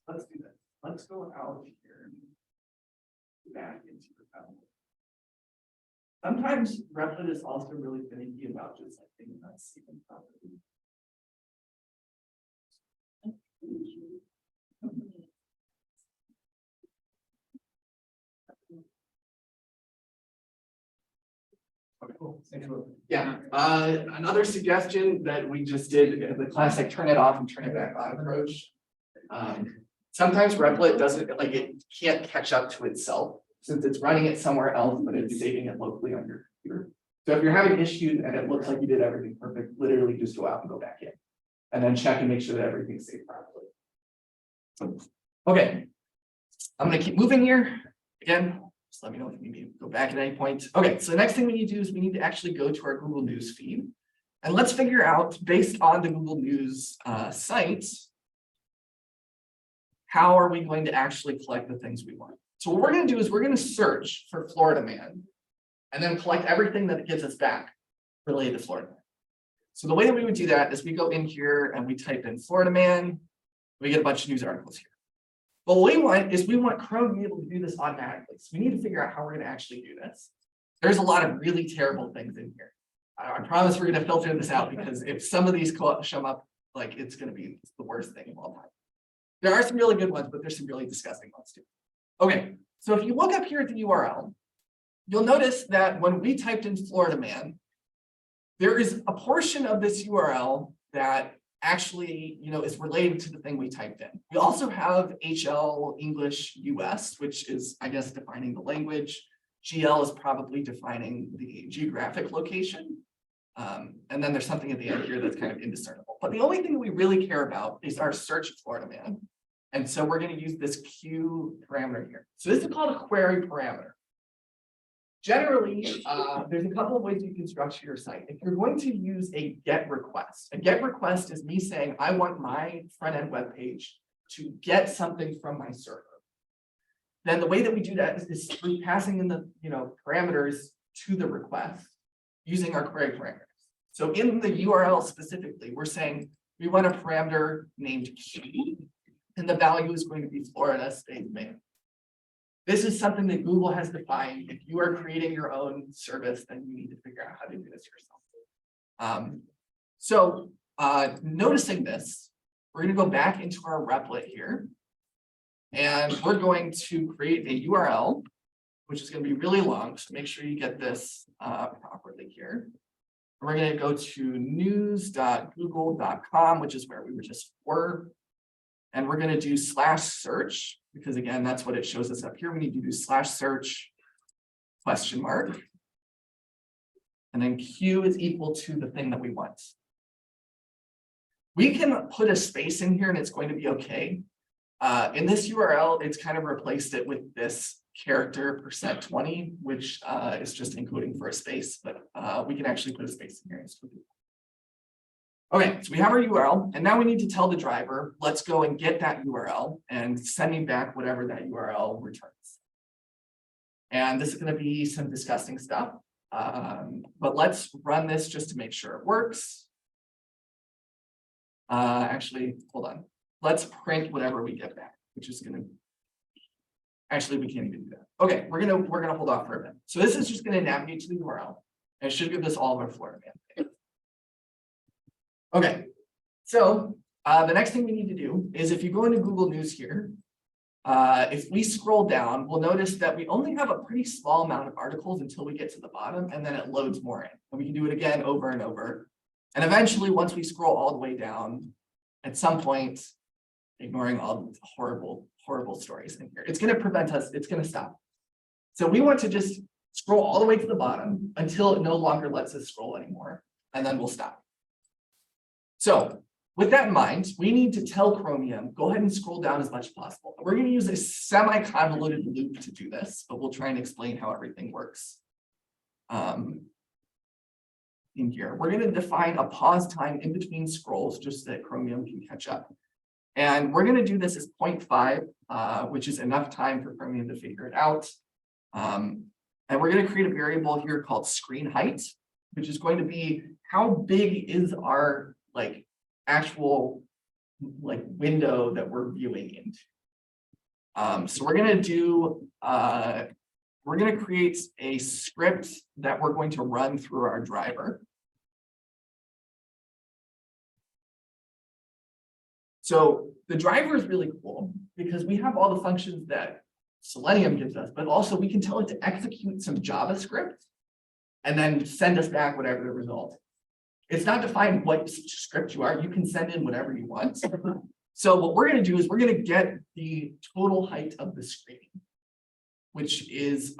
Let's do that. Let's go out here. Back into the panel. Sometimes Replit is also really finicky about just like thinking about sequence property. Okay, cool. Yeah, another suggestion that we just did, the classic turn it off and turn it back on approach. Sometimes Replit doesn't, like, it can't catch up to itself since it's running it somewhere else, but it's saving it locally on your computer. So if you're having issues and it looks like you did everything perfect, literally just go out and go back in. And then check and make sure that everything's saved properly. Okay, I'm gonna keep moving here. Again, just let me know if you need to go back at any point. Okay, so the next thing we need to do is we need to actually go to our Google News feed. And let's figure out, based on the Google News site, how are we going to actually collect the things we want? So what we're going to do is we're going to search for Florida man and then collect everything that it gives us back related to Florida man. So the way that we would do that is we go in here and we type in Florida man, we get a bunch of news articles here. But what we want is we want Chrome to be able to do this automatically. So we need to figure out how we're going to actually do this. There's a lot of really terrible things in here. I promise we're going to filter this out because if some of these show up, like it's going to be the worst thing of all time. There are some really good ones, but there's some really disgusting ones too. Okay, so if you look up here at the URL, you'll notice that when we typed in Florida man, there is a portion of this URL that actually, is related to the thing we typed in. We also have HL English US, which is, I guess, defining the language. GL is probably defining the geographic location. And then there's something at the end here that's kind of indiscernible. But the only thing we really care about is our search Florida man. And so we're going to use this Q parameter here. So this is called a query parameter. Generally, there's a couple of ways you can structure your site. If you're going to use a get request is me saying, I want my front end web page to get something from my server. Then the way that we do that is through passing in the parameters to the request using our query parameters. So in the URL specifically, we're saying we want a parameter named Q, and the value is going to be Florida space man. This is something that Google has defined. If you are creating your own service, then you need to figure out how to do this yourself. Noticing this, we're going to go back into our Replit here, and we're going to create a URL, which is going to be really long. So make sure you get this properly here. And we're going to go to news.google.com, which is where we just were. And we're going to do /search, because again, that's what it shows us up here. We need to do /search ? And then Q is equal to the thing that we want. We can put a space in here and it's going to be okay. In this URL, it's kind of replaced it with this character %20, which is just encoding for a space, but we can actually put a space in here. Okay, so we have our URL, and now we need to tell the driver, let's go and get that URL and send me back whatever that URL returns. And this is going to be some disgusting stuff, but let's run this just to make sure it works. Actually, hold on. Let's print whatever we get back, which is going to. Actually, we can't even do that. Okay, we're gonna hold off for a bit. So this is just going to navigate to the URL, and it should give us all of our Florida man. Okay, so the next thing we need to do is if you go into Google News here, if we scroll down, we'll notice that we only have a pretty small amount of articles until we get to the bottom, and then it loads more in. And we can do it again over and over. And eventually, once we scroll all the way down, at some point, ignoring all the horrible stories in here, it's going to prevent us, it's going to stop. So we want to just scroll all the way to the bottom until it no longer lets us scroll anymore, and then we'll stop. So with that in mind, we need to tell Chromium, go ahead and scroll down as much as possible. We're going to use a semi-convoluted loop to do this, but we'll try and explain how everything works. In here, we're going to define a pause time in between scrolls just so that Chromium can catch up. And we're gonna do this as 0.5, which is enough time for Chromium to figure it out. And we're gonna create a variable here called screen height, which is going to be how big is our like actual like window that we're viewing into. So we're gonna do, we're gonna create a script that we're going to run through our driver. So the driver is really cool because we have all the functions that Selenium gives us, but also we can tell it to execute some JavaScript and then send us back whatever the result is. It's not defined what script you are. You can send in whatever you want. So what we're going to do is we're going to get the total height of the screen, which is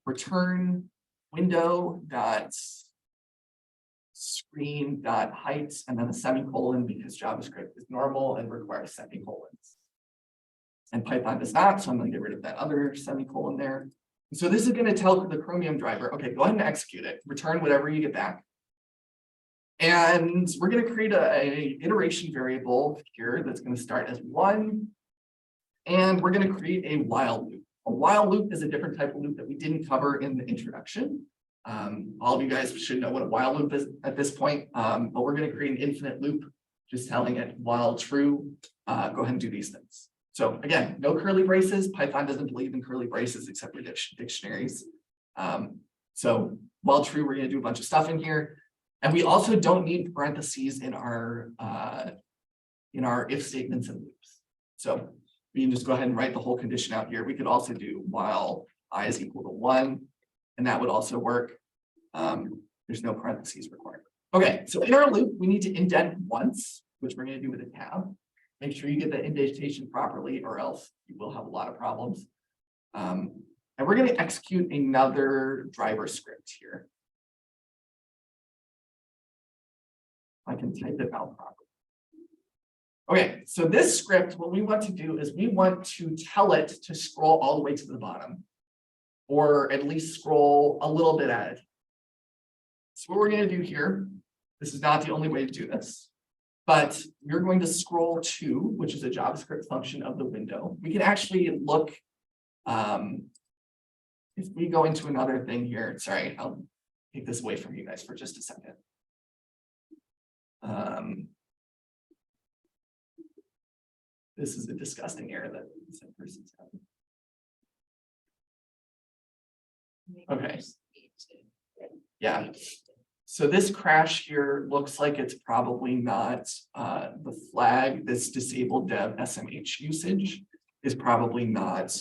return window dot screen dot height and then a semicolon because JavaScript is normal and requires semicolons. And Python does not, so I'm going to get rid of that other semicolon there. So this is going to tell the Chromium driver, okay, go ahead and execute it, return whatever you get back. And we're going to create a iteration variable here that's going to start as 1. And we're going to create a while loop. A while loop is a different type of loop that we didn't cover in the introduction. All of you guys should know what a while loop is at this point, but we're going to create an infinite loop, just telling it while true, go ahead and do these things. So again, no curly braces. Python doesn't believe in curly braces except for dictionaries. So while true, we're going to do a bunch of stuff in here. And we also don't need parentheses in our if statements and loops. So we can just go ahead and write the whole condition out here. We could also do while I is equal to 1, and that would also work. There's no parentheses required. Okay, so in our loop, we need to indent once, which we're going to do with a tab. Make sure you get the indentation properly, or else you will have a lot of problems. And we're going to execute another driver script here. I can type it out properly. Okay, so this script, what we want to do is we want to tell it to scroll all the way to the bottom, or at least scroll a little bit at it. So what we're going to do here, this is not the only way to do this, but we're going to scroll to, which is a JavaScript function of the window. We can actually look, if we go into another thing here, sorry, I'll take this away from you guys for just a second. This is a disgusting error that this person's having. Okay. Yeah. So this crash here looks like it's probably not the flag, this disabled dev SMH usage is probably not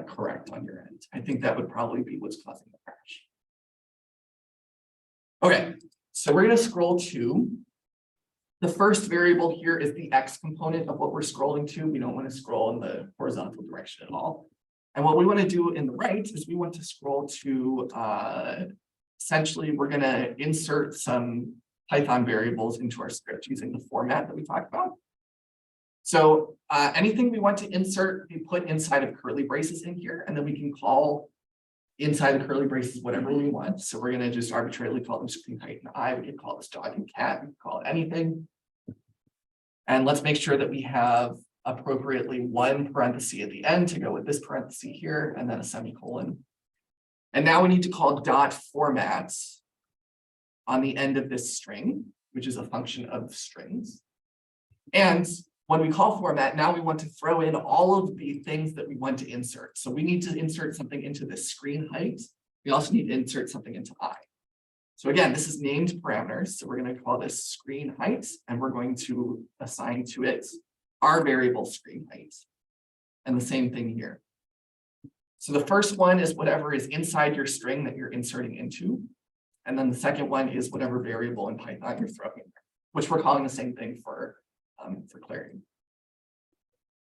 correct on your end. I think that would probably be what's causing the crash. Okay, so we're going to scroll to the first variable here is the X component of what we're scrolling to. We don't want to scroll in the horizontal direction at all. And what we want to do in the right is we want to scroll to, essentially, we're going to insert some Python variables into our script using the format that we talked about. So anything we want to insert, we put inside of curly braces in here, and then we can call inside the curly braces whatever we want. So we're going to just arbitrarily call them screen height and I. We can call this dog and cat. We can call it anything. And let's make sure that we have appropriately one parenthesis at the end to go with this parenthesis here, and then a semicolon. And now we need to call dot formats on the end of this string, which is a function of strings. And when we call format, now we want to throw in all of the things that we want to insert. So we need to insert something into this screen height. We also need to insert something into I. So again, this is named parameters. So we're going to call this screen height, and we're going to assign to it our variable screen height. And the same thing here. So the first one is whatever is inside your string that you're inserting into. And then the second one is whatever variable in Python you're throwing in there, which we're calling the same thing for clarity.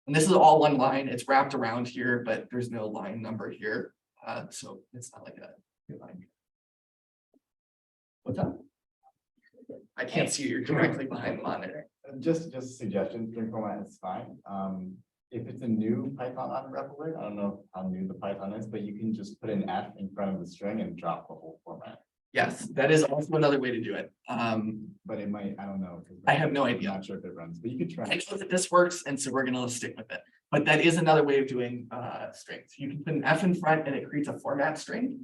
And this is all one line. It's wrapped around here, but there's no line number here. So it's not like a line. What's up? I can't see you. You're directly behind the monitor. Just a suggestion, string format is fine. If it's a new Python on Replit, I don't know how new the Python is, but you can just put an F in front of the string and drop the whole format. Yes, that is also another way to do it. But it might, I don't know. 'Cause I have no I'm idea. not sure if it runs, but you could try. I know that this works, and so we're gonna stick with it. But that is another way of doing strings. You can put an F in front and it creates a format string.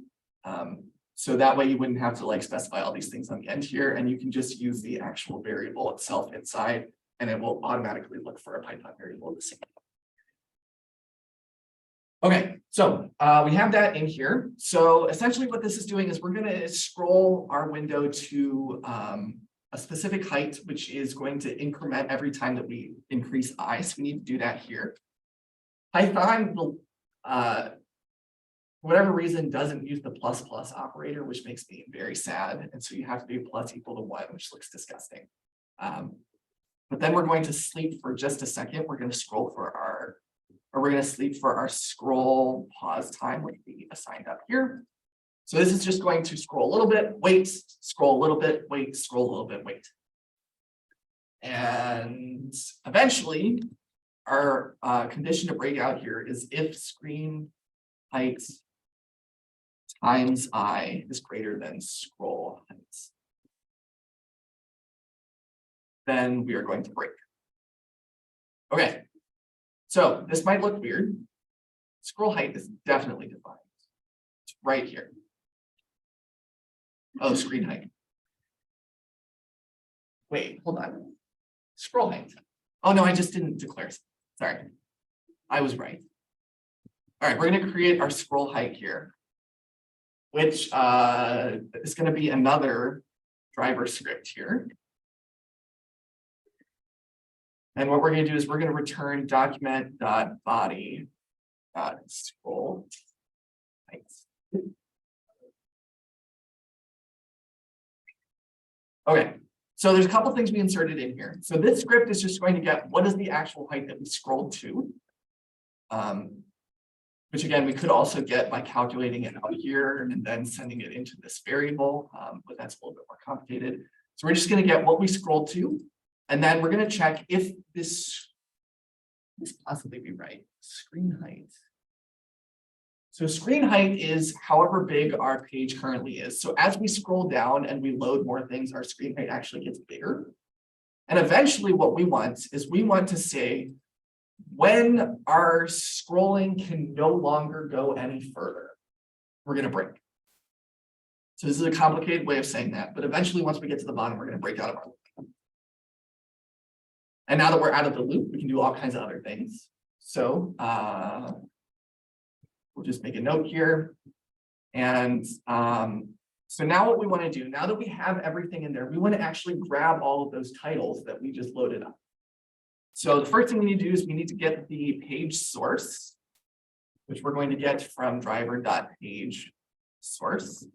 So that way you wouldn't have to like specify all these things on the end here, and you can just use the actual variable itself inside, and it will automatically look for a Python variable the same. Okay, so we have that in here. So essentially what this is doing is we're gonna scroll our window to a specific height, which is going to increment every time that we increase I. So we need to do that here. Python will, for whatever reason, doesn't use the plus operator, which makes me very sad. And so you have to do plus equal to 1, which looks disgusting. But then we're going to sleep for just a second. We're going to scroll for our, or we're going to sleep for our scroll pause time, which we assigned up here. So this is just going to scroll a little bit, wait, scroll a little bit, wait, scroll a little bit, wait. And eventually, our condition to break out here is if screen height times I is greater than scroll height, then we are going to break. Okay, so this might look weird. Scroll height is definitely defined. It's right here. Oh, screen height. Wait, hold on. Scroll height. Oh no, I just didn't declare. Sorry, I was right. All right, we're going to create our scroll height here, which is going to be another driver script here. And what we're going to do is we're going to return document.body.scroll height. Okay, so there's a couple things we inserted in here. So this script is just going to get what is the actual height that we scrolled to. Which again, we could also get by calculating it out here and then sending it into this variable, but that's a little bit more complicated. So we're just going to get what we scrolled to, and then we're going to check if this possibly be right. Screen height. So screen height is however big our page currently is. So as we scroll down and we load more things, our screen height actually gets bigger. And eventually what we want is we want to say, when our scrolling can no longer go any further, we're going to break. So this is a complicated way of saying that, but eventually once we get to the bottom, we're going to break out of our loop. And now that we're out of the loop, we can do all kinds of other things. So we'll just make a note here. And so now what we want to do, now that we have everything in there, we want to actually grab all of those titles that we just loaded up. So the first thing we need to do is we need to get the page source, which we're going to get from driver.page source.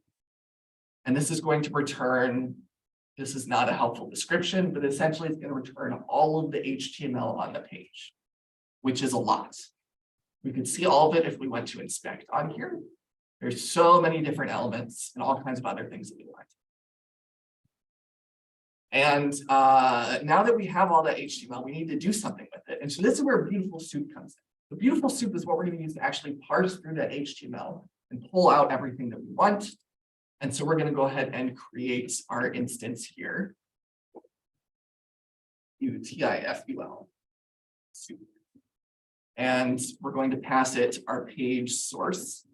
And this is going to return, this is not a helpful description, but essentially it's going to return all of the HTML on the page, which is a lot. We could see all of it if we went to inspect on here. There's so many different elements and all kinds of other things that we want. And now that we have all that HTML, we need to do something with it. And so this is where beautiful soup comes in. The beautiful soup is what we're going to use to actually parse through that HTML and pull out everything that we want. And so we're going to go ahead and create our instance here. UTIFUL soup. And we're going to pass it our page source.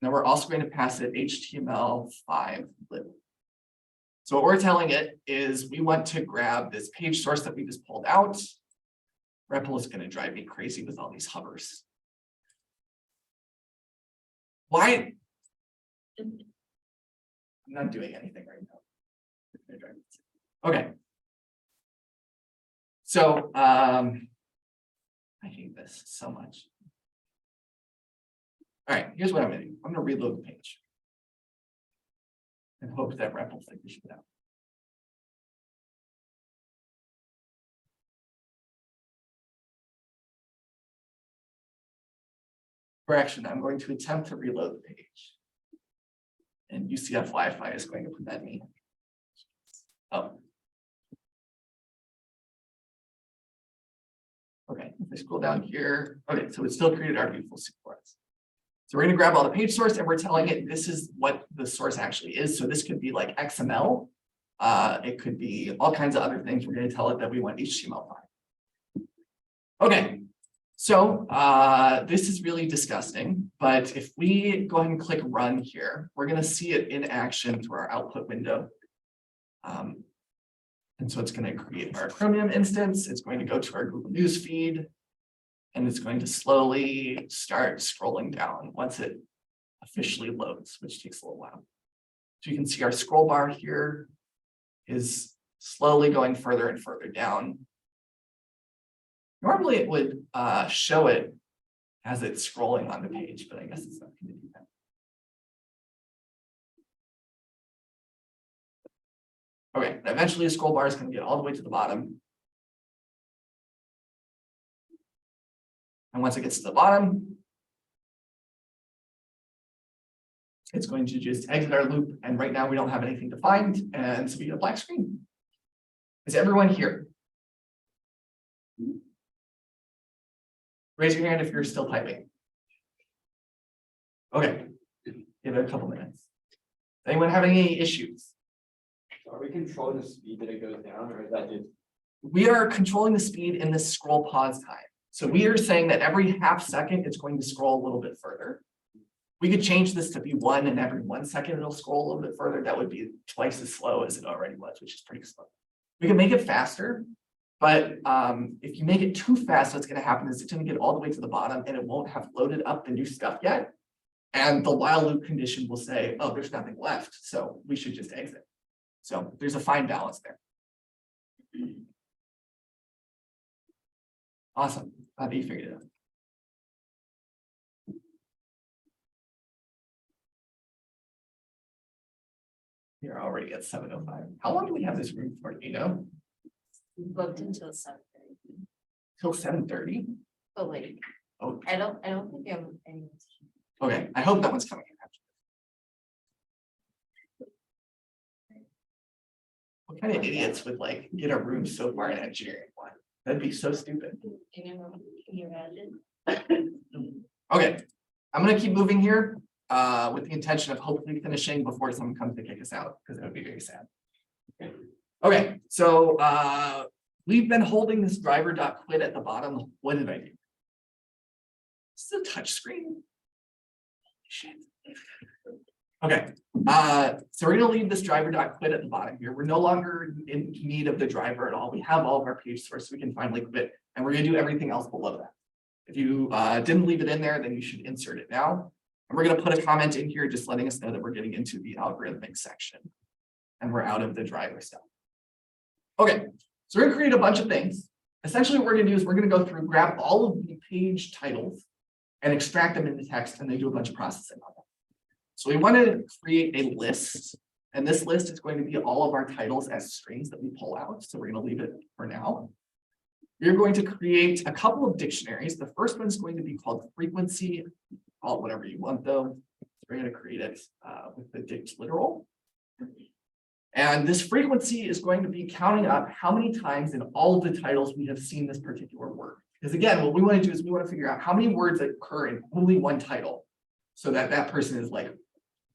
Now we're also going to pass it HTML5 lib. So what we're telling it is we want to grab this page source that we just pulled out. REPL is going to drive me crazy with all these hovers. Why? I'm not doing anything right now. Okay. So I hate this so much. All right, here's what I'm going to do. I'm going to reload the page and hope that REPL figures it out. Correction, I'm going to attempt to reload the page. And UCF Wi-Fi is going to prevent me. Oh. Okay, if I scroll down here, okay, so it still created our beautiful soup for us. So we're going to grab all the page source and we're telling it this is what the source actually is. So this could be like XML. It could be all kinds of other things. We're going to tell it that we want HTML5. Okay, so this is really disgusting, but if we go ahead and click run here, we're going to see it in action through our output window. And so it's going to create our Chromium instance. It's going to go to our Google News feed. And it's going to slowly start scrolling down once it officially loads, which takes a little while. So you can see our scroll bar here is slowly going further and further down. Normally it would show it as it's scrolling on the page, but I guess it's not going to do that. Okay, eventually the scroll bar is going to get all the way to the bottom. And once it gets to the bottom, it's going to just exit our loop. And right now we don't have anything to find. And so we get a black screen. Is everyone here? Raise your hand if you're still typing. Okay, give it a couple minutes. Does anyone have any issues? Are we controlling the speed that it goes down, or is that just? We are controlling the speed in this scroll pause time. So we are saying that every half second, it's going to scroll a little bit further. We could change this to be 1, and every 1 second, it'll scroll a little bit further. That would be twice as slow as it already was, which is pretty slow. We can make it faster, but if you make it too fast, what's going to happen is it's going to get all the way to the bottom and it won't have loaded up the new stuff yet. And the while loop condition will say, oh, there's nothing left, so we should just exit. So there's a fine balance there. Awesome. Glad that you figured it out. You're already at 7:05. How long do we have this room for? Do you know? Booked until 7:30. Till 7:30? But like, Oh, I don't think I have any. okay. I hope that one's coming in after. What kind of idiots would like get a room so far in engineering one? That'd be so stupid. Can you imagine? Okay, I'm gonna keep moving here with the intention of hopefully finishing before someone comes to kick us out, because that would be very sad. Okay, so we've been holding this driver.quit at the bottom. What did I do? This is a touch screen. Shit. Okay, so we're gonna leave this driver.quit at the bottom here. We're no longer in need of the driver at all. We have all of our page source, so we can finally quit, and we're gonna do everything else below that. If you didn't leave it in there, then you should insert it now. And we're gonna put a comment in here just letting us know that we're getting into the algorithmic section and we're out of the driver stuff. Okay, so we're gonna create a bunch of things. Essentially what we're gonna do is we're gonna go through, grab all of the page titles and extract them into text, and then do a bunch of processing on them. So we want to create a list, and this list is going to be all of our titles as strings that we pull out. So we're going to leave it for now. We're going to create a couple of dictionaries. The first one is going to be called frequency. Call it whatever you want though. We're going to create it with the dict literal. And this frequency is going to be counting up how many times in all of the titles we have seen this particular word. Because again, what we want to do is we want to figure out how many words occur in only one title, so that that person is like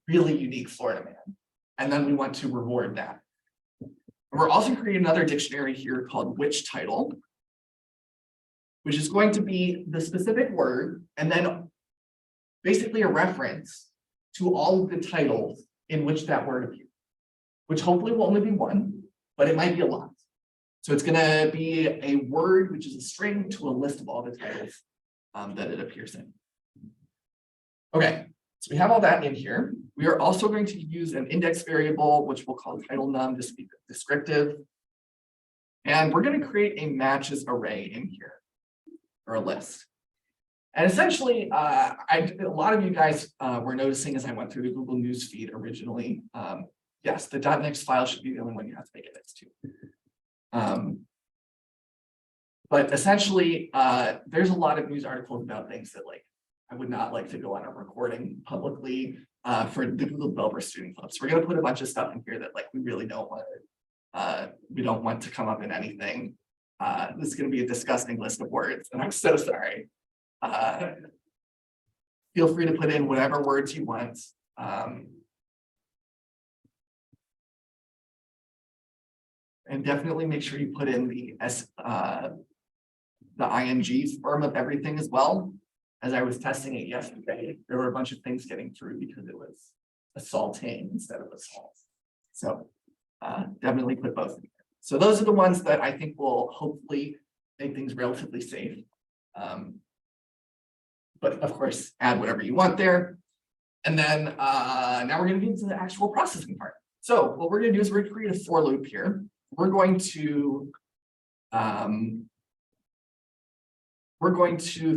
really unique Florida man. And then we want to reward that. And we're also creating another dictionary here called which title, which is going to be the specific word and then basically a reference to all of the titles in which that word appears, which hopefully will only be one, but it might be a lot. So it's going to be a word, which is a string, to a list of all the titles that it appears in. Okay, so we have all that in here. We are also going to use an index variable, which we'll call title num to be descriptive. And we're going to create a matches array in here, or a list. And essentially, a lot of you guys were noticing as I went through the Google News feed originally, yes, the .next file should be the only one you have to make edits to. But essentially, there's a lot of news articles about things that like I would not like to go on a recording publicly for the Google Developer Student Club. So we're going to put a bunch of stuff in here that like we really don't want to come up in anything. This is going to be a disgusting list of words, and I'm so sorry. Feel free to put in whatever words you want. And definitely make sure you put in the ing form of everything as well. As I was testing it yesterday, there were a bunch of things getting through because it was assaulting instead of assault. So definitely put both in there. So those are the ones that I think will hopefully make things relatively safe. But of course, add whatever you want there. And then now we're going to get into the actual processing part. So what we're going to do is we're going to create a for loop here. We're going to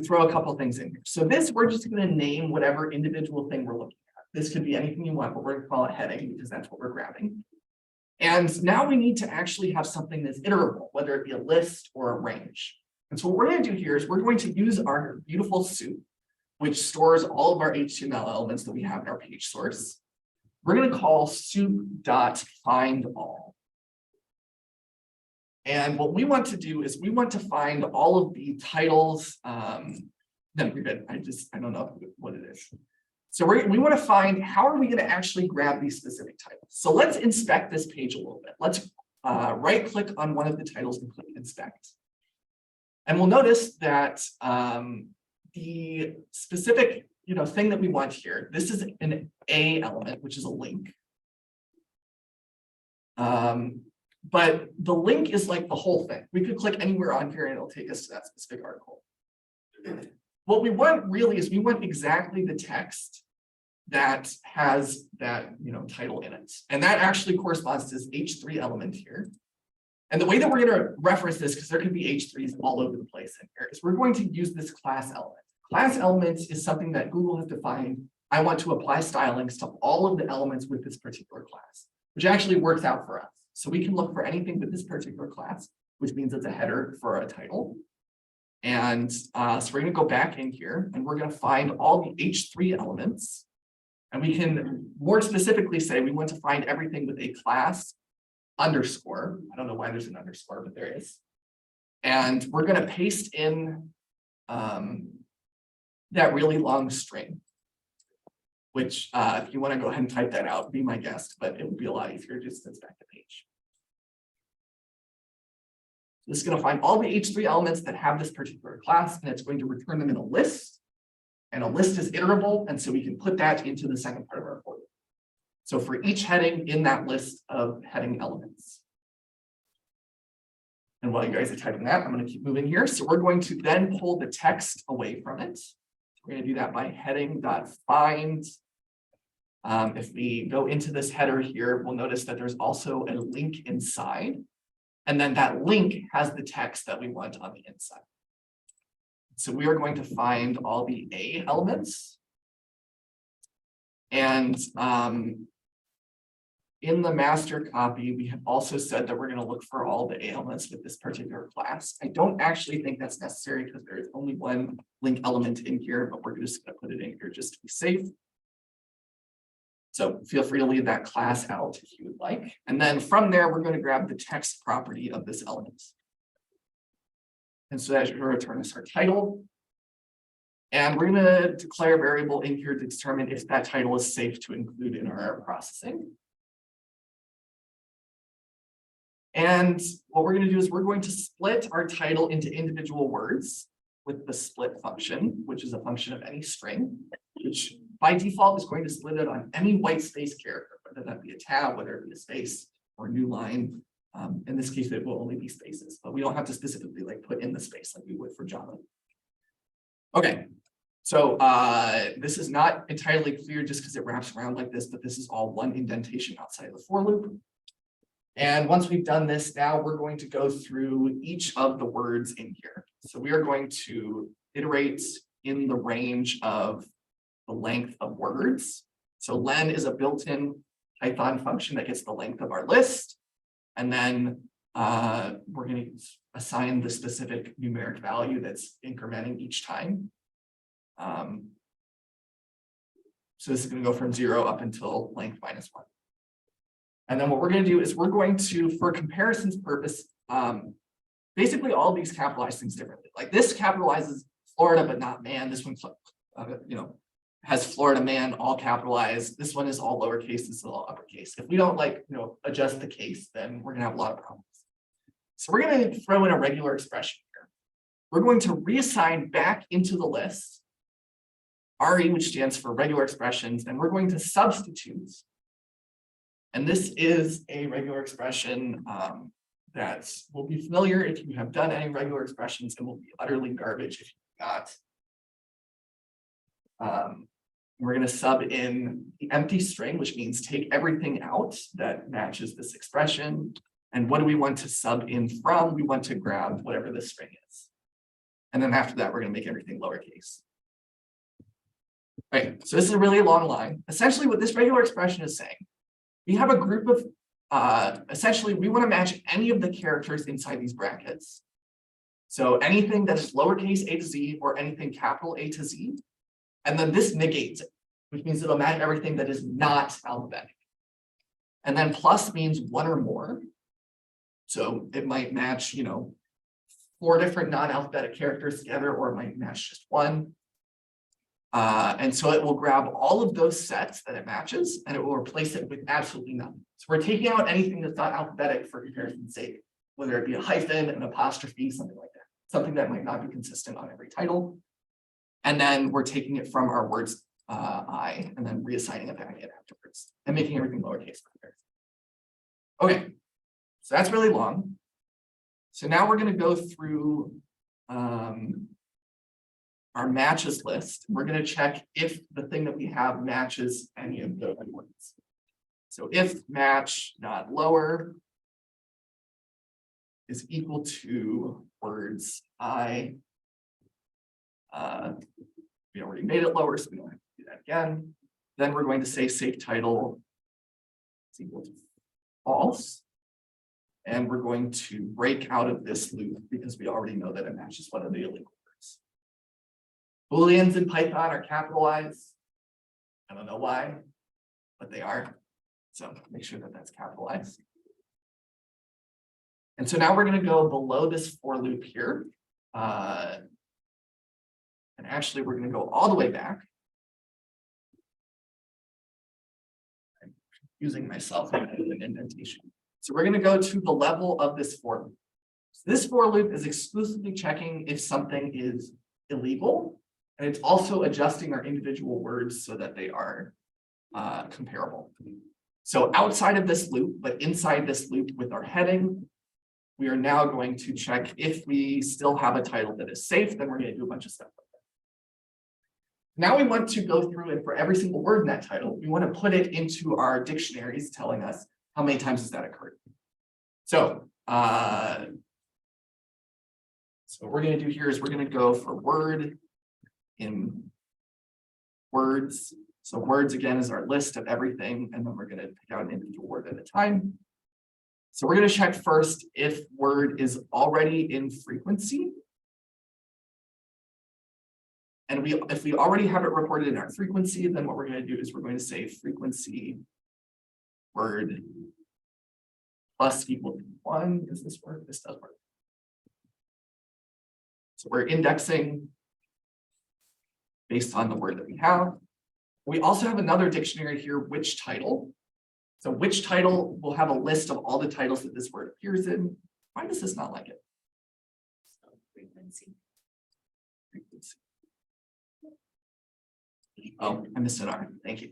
throw a couple of things in here. So this, we're just going to name whatever individual thing we're looking at. This could be anything you want, but we're going to call it heading because that's what we're grabbing. And now we need to actually have something that's iterable, whether it be a list or a range. And so what we're going to do here is we're going to use our beautiful soup, which stores all of our HTML elements that we have in our page source. We're going to call soup.findAll. And what we want to do is we want to find all of the titles. No, you're good. I don't know what it is. So we want to find how are we going to actually grab these specific titles. So let's inspect this page a little bit. Let's right click on one of the titles and click inspect. And we'll notice that the specific thing that we want here, this is an A element, which is a link. But the link is like the whole thing. We could click anywhere on here and it'll take us to that specific article. What we want really is we want exactly the text that has that title in it. And that actually corresponds to this H3 element here. And the way that we're going to reference this, because there can be H3s all over the place in here, is we're going to use this class element. Class elements is something that Google has defined. I want to apply stylings to all of the elements with this particular class, which actually works out for us. So we can look for anything with this particular class, which means it's a header for a title. And so we're going to go back in here and we're going to find all the H3 elements. And we can more specifically say we want to find everything with a class underscore. I don't know why there's an underscore, but there is. And we're going to paste in that really long string, which if you want to go ahead and type that out, be my guest, but it would be a lot easier just to inspect the page. This is going to find all the H3 elements that have this particular class, and it's going to return them in a list. And a list is iterable, and so we can put that into the second part of our for loop. So for each heading in that list of heading elements. And while you guys are typing that, I'm going to keep moving here. So we're going to then pull the text away from it. We're going to do that by heading.find. If we go into this header here, we'll notice that there's also a link inside. And then that link has the text that we want on the inside. So we are going to find all the A elements. And in the master copy, we have also said that we're going to look for all the A elements with this particular class. I don't actually think that's necessary because there is only one link element in here, but we're just going to put it in here just to be safe. So feel free to leave that class out if you would like. And then from there, we're going to grab the text property of this element. And so that should return us our title. And we're going to declare a variable in here to determine if that title is safe to include in our processing. And what we're going to do is we're going to split our title into individual words with the split function, which is a function of any string, which by default is going to split it on any white space character, whether that be a tab, whether it be a space or a new line. In this case, it will only be spaces, but we don't have to specifically put in the space like we would for Java. Okay, so this is not entirely clear just because it wraps around like this, but this is all one indentation outside of the for loop. And once we've done this, now we're going to go through each of the words in here. So we are going to iterate in the range of the length of words. So len is a built-in Python function that gets the length of our list. And then we're going to assign the specific numeric value that's incrementing each time. So this is going to go from 0 up until length -1. And then what we're going to do is we're going to, for comparison's purpose, basically all these capitalize things differently. Like this capitalizes Florida, but not man. This one, has Florida man all capitalized. This one is all lowercase, this is all uppercase. If we don't adjust the case, then we're gonna have a lot of problems. So we're gonna throw in a regular expression here. We're going to reassign back into the list RE, which stands for regular expressions, and we're going to substitute. And this is a regular expression that will be familiar if you have done any regular expressions, and will be utterly garbage if you've not. We're going to sub in the empty string, which means take everything out that matches this expression. And what do we want to sub in from? We want to grab whatever this string is. And then after that, we're going to make everything lowercase. Right, so this is a really long line. Essentially, what this regular expression is saying, we have a group of, essentially, we want to match any of the characters inside these brackets. So anything that is lowercase a to z or anything capital A to z. And then this negates it, which means it'll match everything that is not alphabetic. And then plus means one or more. So it might match, 4 different non-alphabetic characters together, or it might match just one. And so it will grab all of those sets that it matches, and it will replace it with absolutely nothing. So we're taking out anything that's not alphabetic for comparison's sake, whether it be a hyphen, an apostrophe, something like that, something that might not be consistent on every title. And then we're taking it from our words I, and then reassigning it back in afterwards, and making everything lowercase for comparison. Okay, so that's really long. So now we're going to go through our matches list. We're going to check if the thing that we have matches any of those words. So if match not lower is equal to words I, we already made it lower, so we don't have to do that again. Then we're going to say safe title is equal to false. And we're going to break out of this loop because we already know that it matches one of the illegal words. Booleans in Python are capitalized. I don't know why, but they are. So make sure that that's capitalized. And so now we're going to go below this for loop here. And actually, we're going to go all the way back. I'm using myself in an indentation. So we're going to go to the level of this for loop. So this for loop is exclusively checking if something is illegal, and it's also adjusting our individual words so that they are comparable. So outside of this loop, but inside this loop with our heading, we are now going to check if we still have a title that is safe, then we're going to do a bunch of stuff like that. Now we want to go through, and for every single word in that title, we want to put it into our dictionaries telling us how many times has that occurred. So, what we're going to do here is we're going to go for word in words. So words again is our list of everything, and then we're going to pick out an individual word at a time. So we're going to check first if word is already in frequency. And if we already have it recorded in our frequency, then what we're going to do is we're going to say frequency word plus equal to 1. Does this work? This does work. So we're indexing based on the word that we have. We also have another dictionary here, which title. So which title will have a list of all the titles that this word appears in. Why does this not like it? So frequency. Oh, I missed an R. Thank you.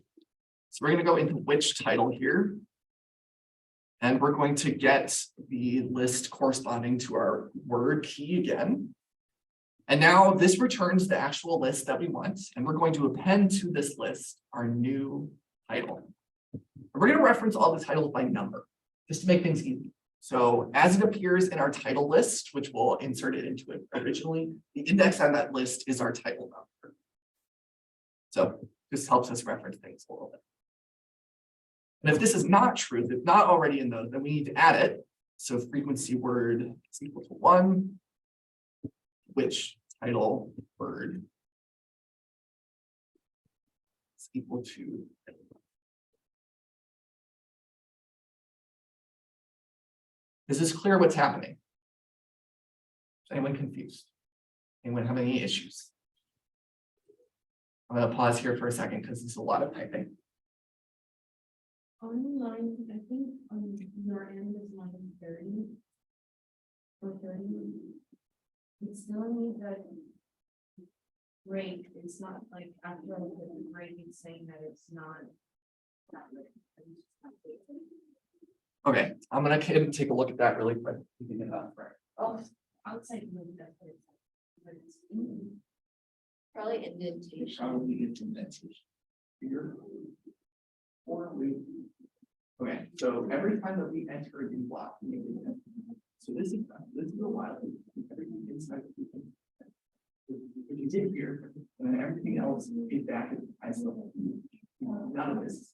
So we're going to go into which title here. And we're going to get the list corresponding to our word key again. And now this returns the actual list that we want. And we're going to append to this list our new title. And we're going to reference all the titles by number, just to make things easy. So as it appears in our title list, which we'll insert it into it originally, the index on that list is our title number. So this helps us reference things a little bit. And if this is not true, if it's not already in those, then we need to add it. So frequency word is equal to 1, which title word is equal to. Is this clear what's happening? Is anyone confused? Anyone have any issues? I'm gonna pause here for a second because there's a lot of typing. Online, I think on your end is line 30 or 30. It's telling me that break, it's not like after I put the break, it's saying that it's not. Okay, I'm gonna take a look at that really quick. Oh, outside maybe that's what it's like, but it's Probably indentation. Probably get indentation. Here. Or we. Okay, so every time that we enter a new block, we make an indent. So this is a while. Everything inside the loop. If you did here, and then everything else is back at isolated. None of this.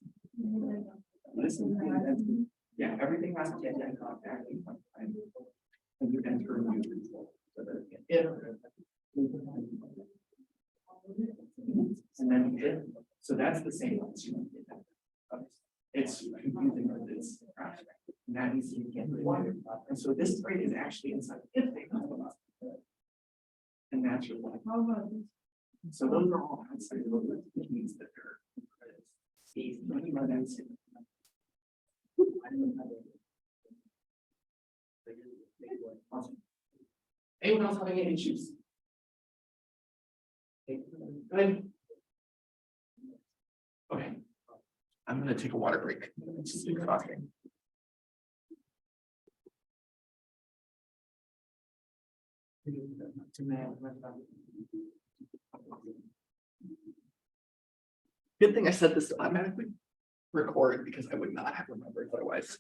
This is the indent. Yeah, everything has to get that back in one time. And you enter a new result. So that if. And then if, so that's the same one. It's confusing with this. And that needs to be handled. And so this break is actually inside if they come up. And that's your life. So those are all outside of the which means that they're. Awesome. Anyone else having any issues? Good. Okay. I'm gonna take a water break. It's just exhausting. Good thing I set this to automatically record because I would not have remembered otherwise.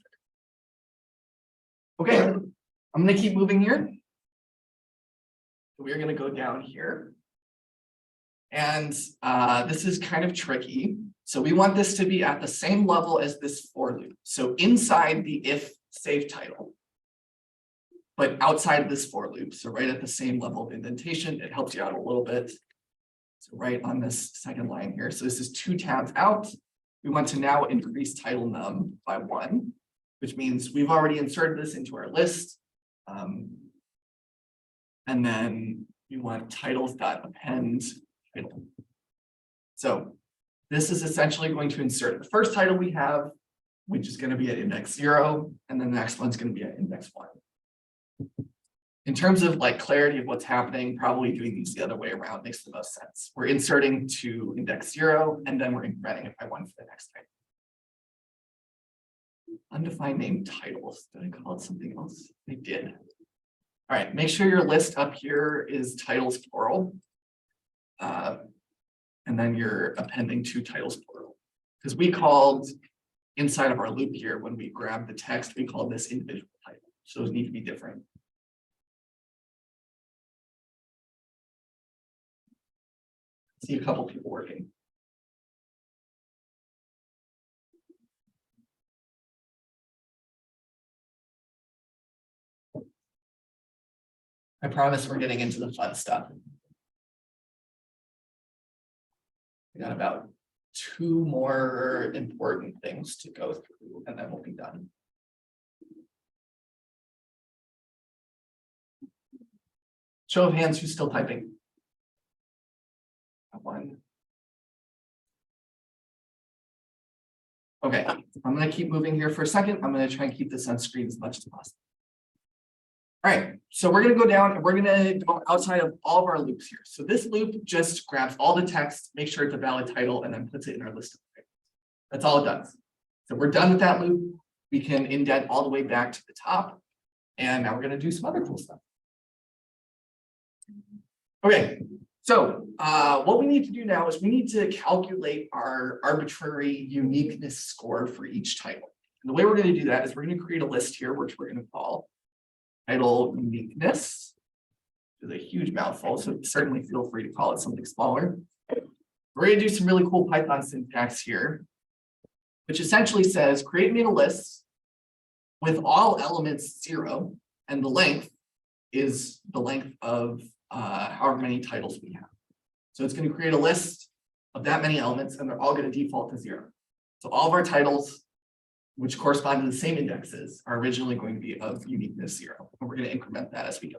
Okay, I'm gonna keep moving here. We're gonna go down here. And this is kind of tricky. So we want this to be at the same level as this for loop. So inside the if save title. But outside this for loop, so right at the same level of indentation, it helps you out a little bit. So right on this second line here. So this is 2 tabs out. We want to now increase title num by 1, which means we've already inserted this into our list. And then we want titles.append title. So this is essentially going to insert the first title we have, which is going to be at index 0, and then the next one's going to be at index 1. In terms of like clarity of what's happening, probably doing these the other way around makes the most sense. We're inserting to index 0, and then we're incrementing it by 1 for the next title. Undefined name titles. Did I call it something else? I did. All right, make sure your list up here is titles plural. And then you're appending 2 titles plural. Because we called inside of our loop here, when we grab the text, we called this individual title. So those need to be different. See a couple people working. I promise we're getting into the fun stuff. We got about 2 more important things to go through, and then we'll be done. Show of hands, who's still typing? 1. Okay, I'm going to keep moving here for a second. I'm going to try and keep this on screen as much as possible. All right, so we're going to go down and we're going to go outside of all of our loops here. So this loop just grabs all the text, makes sure it's a valid title, and then puts it in our list of titles. That's all it does. So we're done with that loop. We can indent all the way back to the top. And now we're going to do some other cool stuff. Okay, so what we need to do now is we need to calculate our arbitrary uniqueness score for each title. And the way we're going to do that is we're going to create a list here, which we're going to call title uniqueness. Is a huge mouthful, so certainly feel free to call it something smaller. We're going to do some really cool Python syntax here, which essentially says create me a list with all elements 0, and the length is the length of however many titles we have. So it's going to create a list of that many elements, and they're all going to default to 0. So all of our titles, which correspond to the same indexes, are originally going to be of uniqueness 0. And we're going to increment that as we go.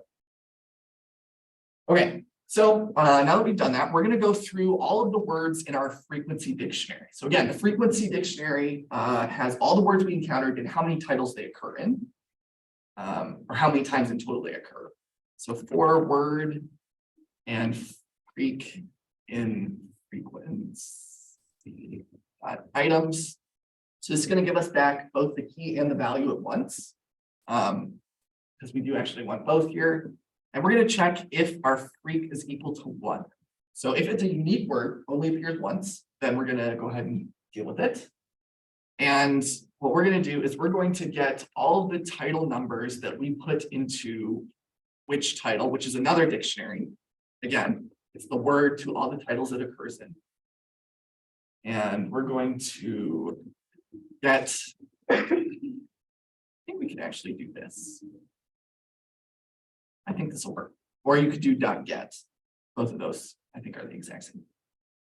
Okay, So now that we've done that, we're going to go through all of the words in our frequency dictionary. So again, the frequency dictionary has all the words we encountered and how many titles they occur in, or how many times in total they occur. So for word and freak in frequency items. So this is going to give us back both the key and the value at once, because we do actually want both here. And we're going to check if our freak is equal to 1. So if it's a unique word, only appears once, then we're going to go ahead and deal with it. And what we're going to do is we're going to get all of the title numbers that we put into which title, which is another dictionary. Again, it's the word to all the titles it occurs in. And we're going to get, I think we can actually do this. I think this will work. Or you could do .get. Both of those, I think, are the exact same.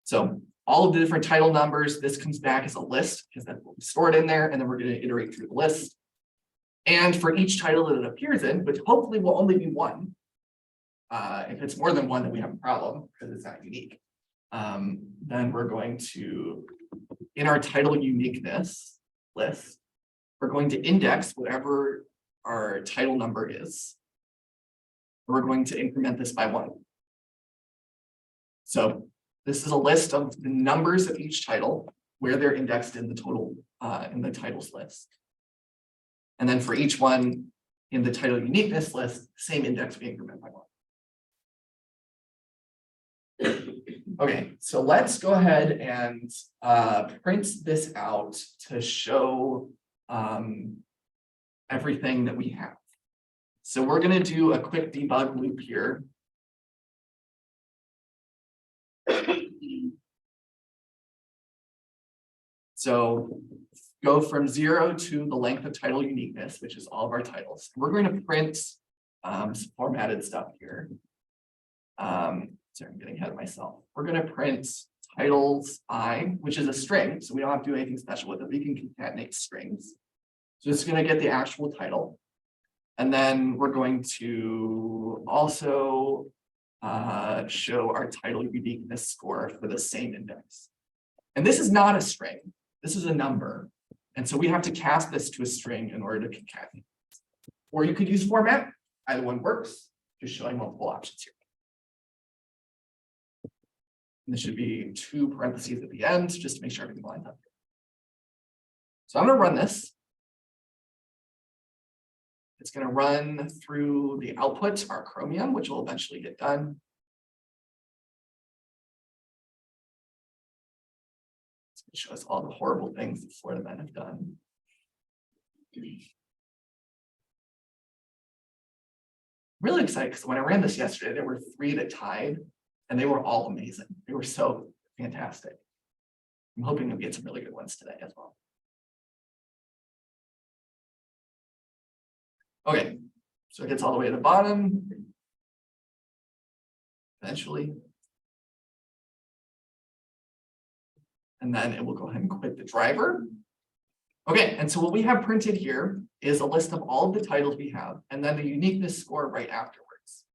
So all of the different title numbers, this comes back as a list because that's what we stored in there, and then we're going to iterate through the list. And for each title that it appears in, which hopefully will only be one. If it's more than one, then we have a problem because it's not unique. Then we're going to, in our title uniqueness list, we're going to index whatever our title number is. We're going to increment this by 1. So this is a list of the numbers of each title, where they're indexed in the total, in the titles list. And then for each one in the title uniqueness list, same index we increment by 1. Okay, so let's go ahead and print this out to show everything that we have. So we're going to do a quick debug loop here. So go from 0 to the length of title uniqueness, which is all of our titles. We're going to print some formatted stuff here. Sorry, I'm getting ahead of myself. We're going to print titles I, which is a string, so we don't have to do anything special with it. We can concatenate strings. So it's going to get the actual title. And then we're going to also show our title uniqueness score for the same index. And this is not a string. This is a number. And so we have to cast this to a string in order to concatenate. Or you could use format. Either one works. Just showing multiple options here. And this should be 2 parentheses at the end, just to make sure everything lines up. So I'm going to run this. It's going to run through the output, our Chromium, which will eventually get done. It's going to show us all the horrible things that Florida men have done. Really excited because when I ran this yesterday, there were 3 that tied, and they were all amazing. They were so fantastic. I'm hoping we'll get some really good ones today as well. Okay, so it gets all the way to the bottom. Eventually. And then it will go ahead and quit the driver. Okay, and so what we have printed here is a list of all of the titles we have, and then the uniqueness score right afterwards.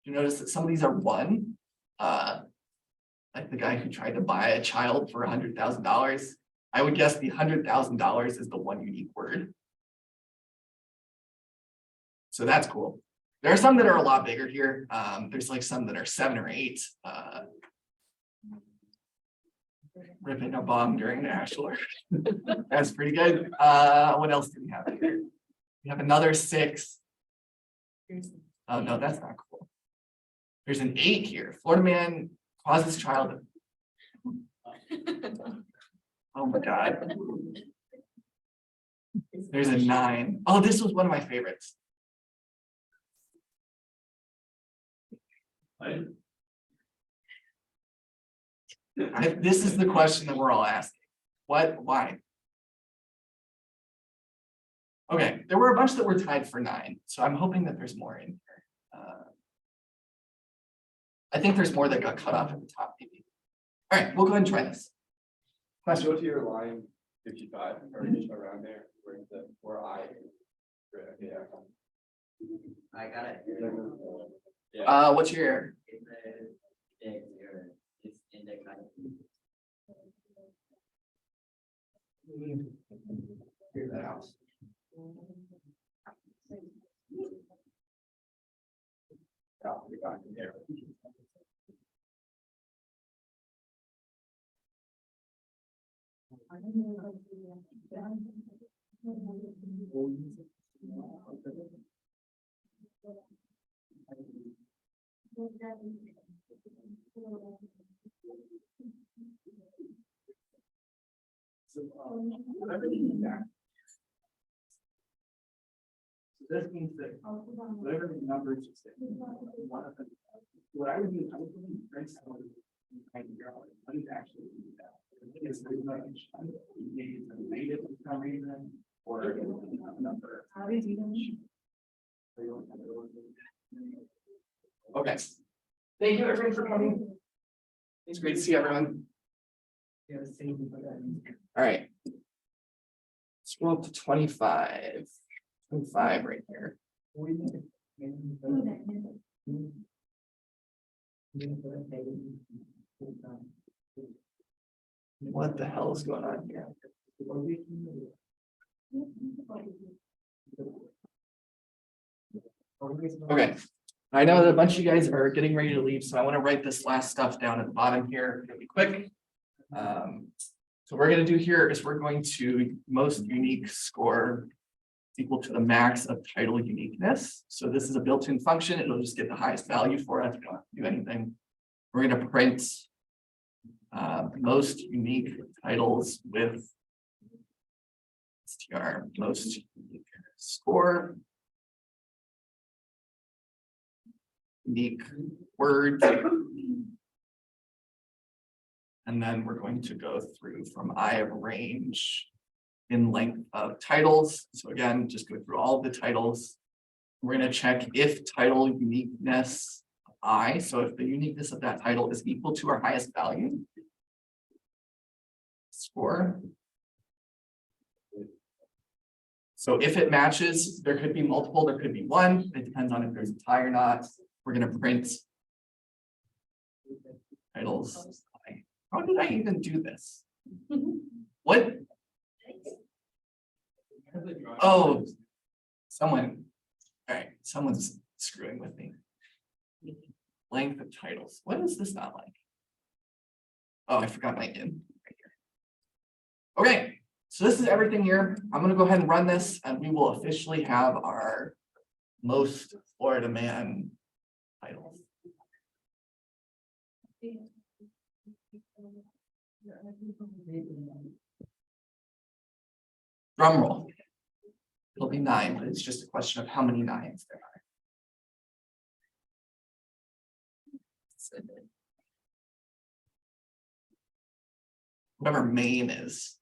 You notice that some of these are 1, like the guy who tried to buy a child for $100,000. I would guess the $100,000 is the one unique word. So that's cool. There are some that are a lot bigger here. There's like some that are 7 or 8. Ripping a bomb during the Ashlar. That's pretty good. What else do we have here? We have another 6. Oh no, that's not cool. There's an 8 here. Florida man causes child. Oh my God. There's a 9. Oh, this was one of my favorites. This is the question that we're all asking. What? Why? Okay, there were a bunch that were tied for 9, so I'm hoping that there's more in here. I think there's more that got cut off at the top, maybe. All right, we'll go ahead and try this. Go to your line 55 or just around there where I. Yeah. I got it. Yeah. What's your error? It says This means that whatever the numbers you say, one of them, what I would do, I would print someone trying to figure out what is actually that. Is there much, maybe it's a negative for some reason, or a number. Okay. Thank you everyone for coming. It's great to see everyone. All right. Scroll up to 25. 25 right here. What the hell is going on here? Okay, I know that a bunch of you guys are getting ready to leave, so I want to write this last stuff down at the bottom here really quick. So what we're going to do here is we're going to most unique score equal to the max of title uniqueness. So this is a built-in function. It'll just get the highest value for us. We don't have to do anything. We're going to print most unique titles with str most unique score, unique words, and then we're going to go through from I of range in length of titles. So again, just go through all the titles. We're going to check if title uniqueness I, so if the uniqueness of that title is equal to our highest value score. So if it matches, there could be multiple, there could be one. It depends on if there's a tie or not. We're going to print titles. How did I even do this? What? Oh, someone. All right, someone's screwing with me. Length of titles. What is this not like? Oh, I forgot my in right here. Okay, so this is everything here. I'm going to go ahead and run this, and we will officially have our most Florida man titles. Drum roll. It'll be 9, but it's just a question of how many 9s there are. Whatever main is.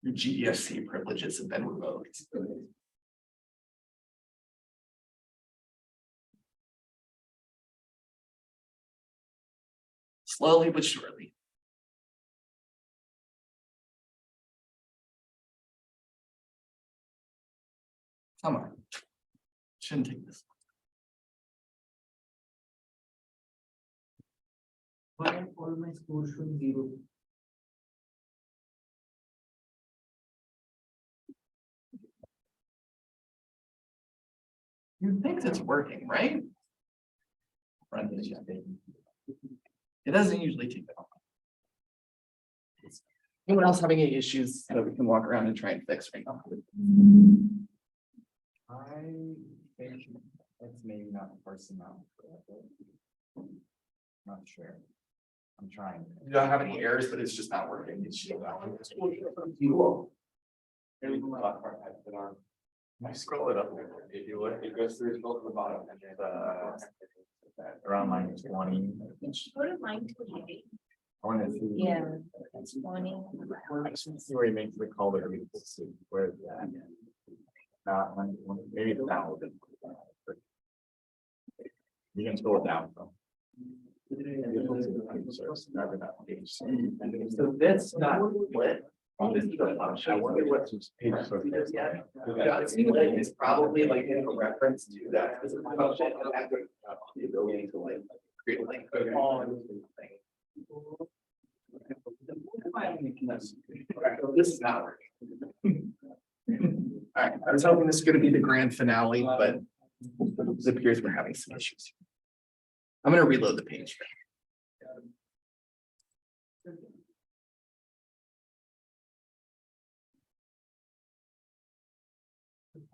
Your GDFC privileges have been revoked. Slowly but surely. Come on. Shouldn't take this. Why all my scores show 0? You think it's working, right? Run this, yeah. It doesn't usually take that long. Anyone else having any issues that we can walk around and try and fix right now? I think it's maybe not personnel. Not sure. I'm trying. You don't have any errors, but it's just not working. It's just I scroll it up if you would. It goes through both the bottom and around line 20. Go to line 28. I want to see. Yeah, that's 20. I just want to see where he makes the call to beautiful soup. Where is that? Maybe it's down. You can scroll it down though. So that's not what. I wonder what's his page. Yeah, it seems like it's probably like in a reference to that physical function and have the ability to like create like a on thing. This is not working. All right, I was hoping this is going to be the grand finale, but it appears we're having some issues. I'm going to reload the page.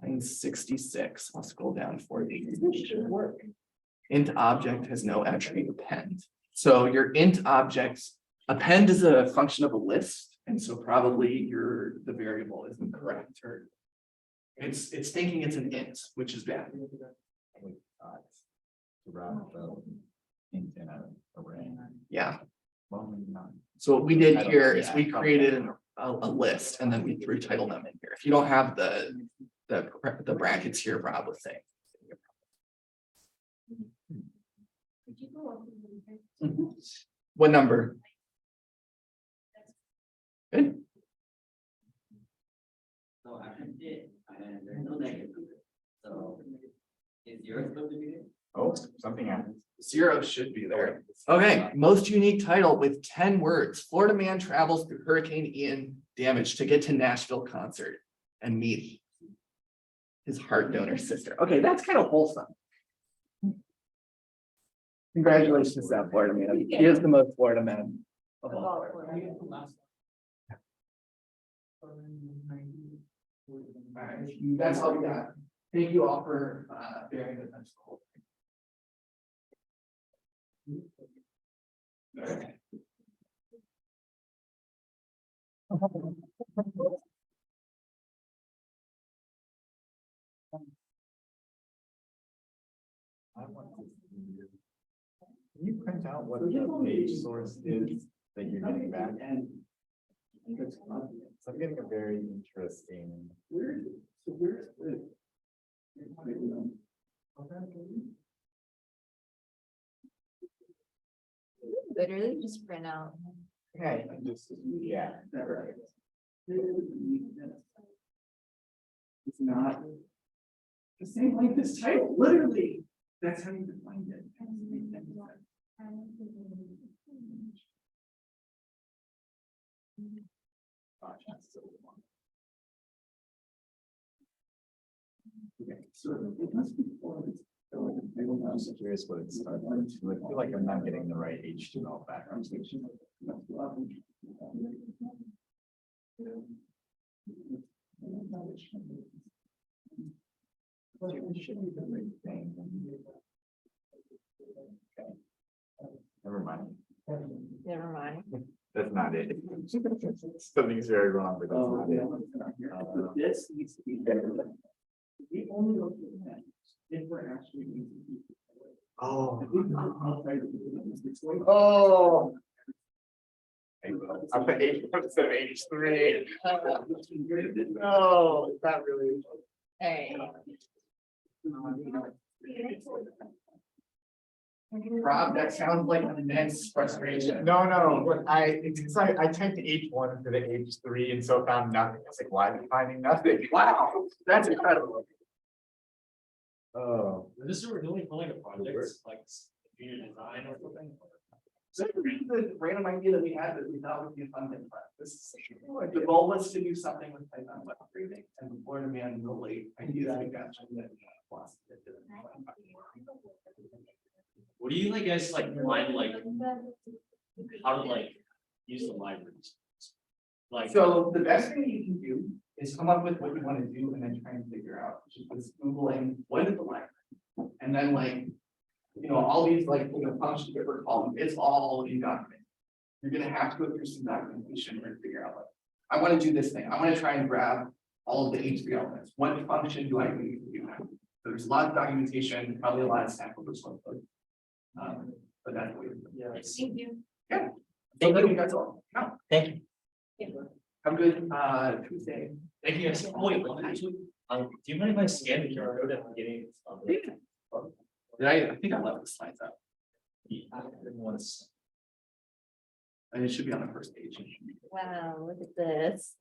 Line 66, I'll scroll down for the int object has no attribute append. So your int objects, append is a function of a list, and so probably the variable isn't correct, or it's thinking it's an int, which is bad. To wrap the int in an array. Yeah. Well, maybe not. So what we did I don't- here is yeah, we probably. created a list and then we threw title them in here. If you don't have the brackets here, Rob was saying. Could you go up a little bit? What number? Good. So I did, and there's no negative. So is yours supposed to be there? Oh, something happened. 0 should be there. Okay, most unique title with 10 words. Florida man travels through Hurricane Ian damage to get to Nashville concert and meet his heart donor sister. Okay, that's kind of wholesome. Congratulations, to that Florida man. He is the most Florida man of all. Alright, that's all we got. Thank you all for bearing with us. Okay. I want to see. Can you print out what the page source is that you're getting back? So I'm getting a very interesting. Literally just print out. Okay, I'm just, yeah. It's not the same length as title, literally. That's how you define it. Gosh, that's so long. Okay, so it must be forward. I'm just curious what it's started. I feel like I'm not getting the right HTML background. It should be the right thing. Okay. Never mind. Never mind. That's not it. Something's very wrong, but that's not it. This needs to be better. We only look at that if we're actually using. Oh. Oh. I put H instead of H3. No, it's not really. Alright. Rob, that sounds like immense frustration. No, it's like I typed H1 into the H3 and so found nothing. It's like, why am I finding nothing? Wow, that's incredible. Oh. Is this we're doing like a project, like junior design or something? So the random idea that we had that we thought would be a fun thing. The goal was to do something with Python web scraping, and the Florida man relate ideas I got from that. What do you like guys like find like how to like use the libraries? Like So the best thing you can do is come up with what you want to do and then try and figure out, just Googling what is the library? And then like, you know, all these like, you know, functions that we're calling, it's all in document. You're gonna have to go through some documentation and figure out like, I want to do this thing. I want to try and grab all of the H3 elements. What function do I need to do that? So there's a lot of documentation, probably a lot of Stack Overflow code. But that's the way. yeah. Thank you. Yeah. Thank you. That's all. No. Thank you. Have a good Tuesday. Thank you guys. Oh, wait, well, actually, do you mind if I scan the QR code at the beginning? Did I think I left the slides up. I didn't want to. And it should be on the first page. Wow, look at this.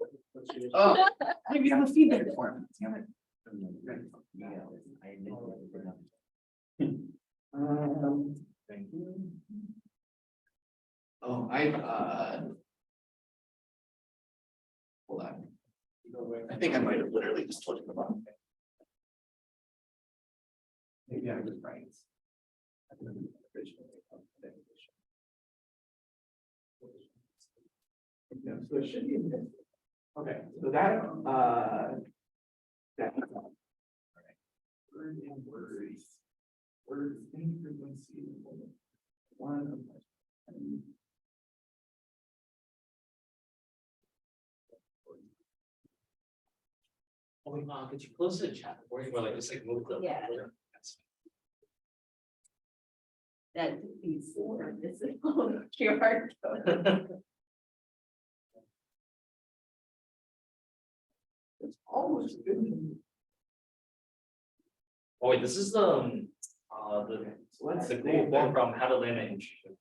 Oh, maybe have a feedback form. Damn it. Thank you. Oh, hold on. I think I might have literally just told you the wrong thing. Maybe I was right. Yeah, so it should be. Okay, so that, Word and words. Words in frequency. One. Oh, could you close the chat or like just like move the. Yeah. That defeats the purpose of QR code. It's almost good. Oh wait, this is the What's the cool one from How to Land an Internship.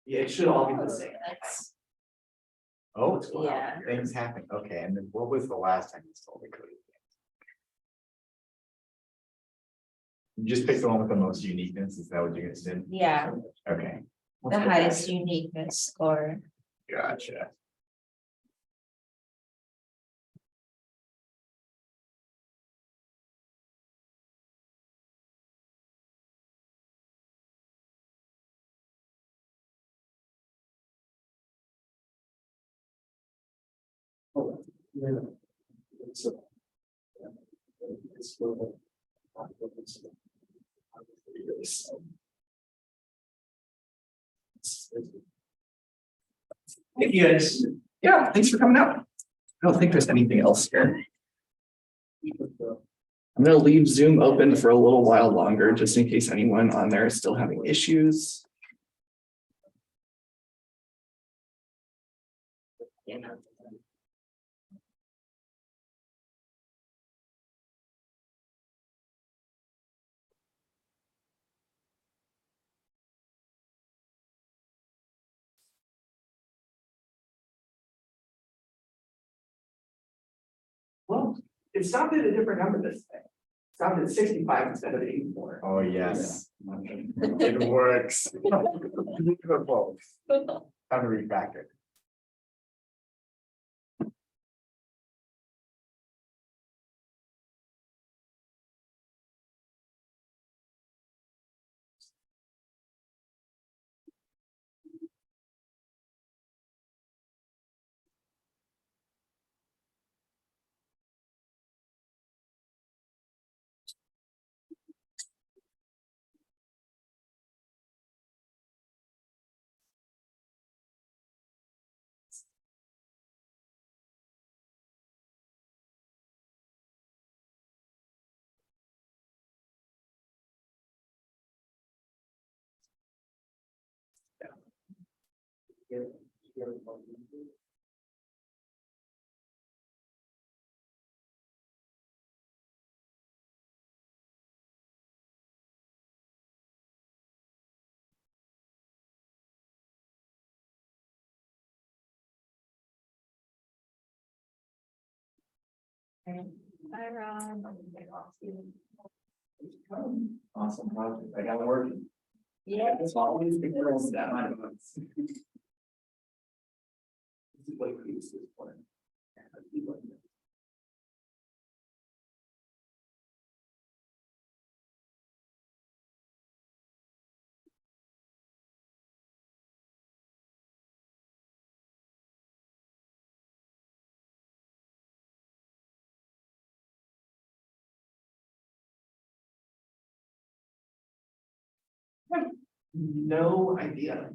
Yeah, it should all be the same. That's, Oh, Yeah. things happen. Okay, and then what was the last time you saw the code? You just picked the one with the most uniqueness. Is that what you guys did? yeah, Okay, the highest uniqueness score. gotcha. Thank you guys. Yeah, thanks for coming out. I don't think there's anything else here. I'm gonna leave Zoom open for a little while longer, just in case anyone on there is still having issues. Well, it stopped at a different number this day. It stopped at 65 instead of 84. Oh, yes. It works. Time to refactor. Hi, Ron. Awesome project. I got working. Yeah. It's always the girls that I know. This is what we use this for. No idea.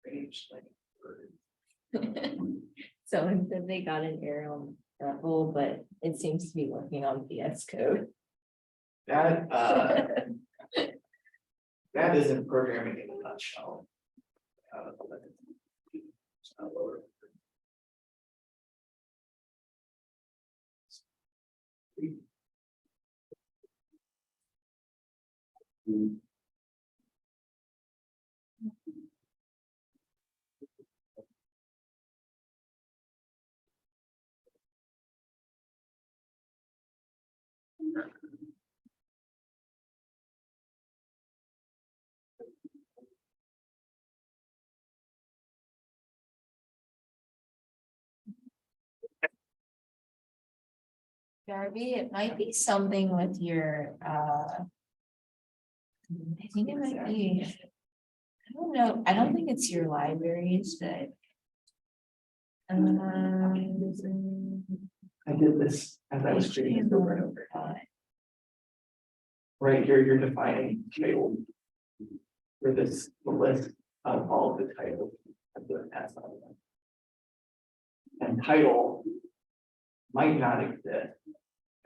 Range like. Someone said they got an error on Rebel, but it seems to be working on VS Code. That that isn't programming in a nutshell. Darby, it might be something with your, I think it might be, I don't know, I don't think it's your libraries, but. I did this as I was creating it over and over. right here, you're defining title. For this list of all of the titles. Of the S on them. And title might not exist.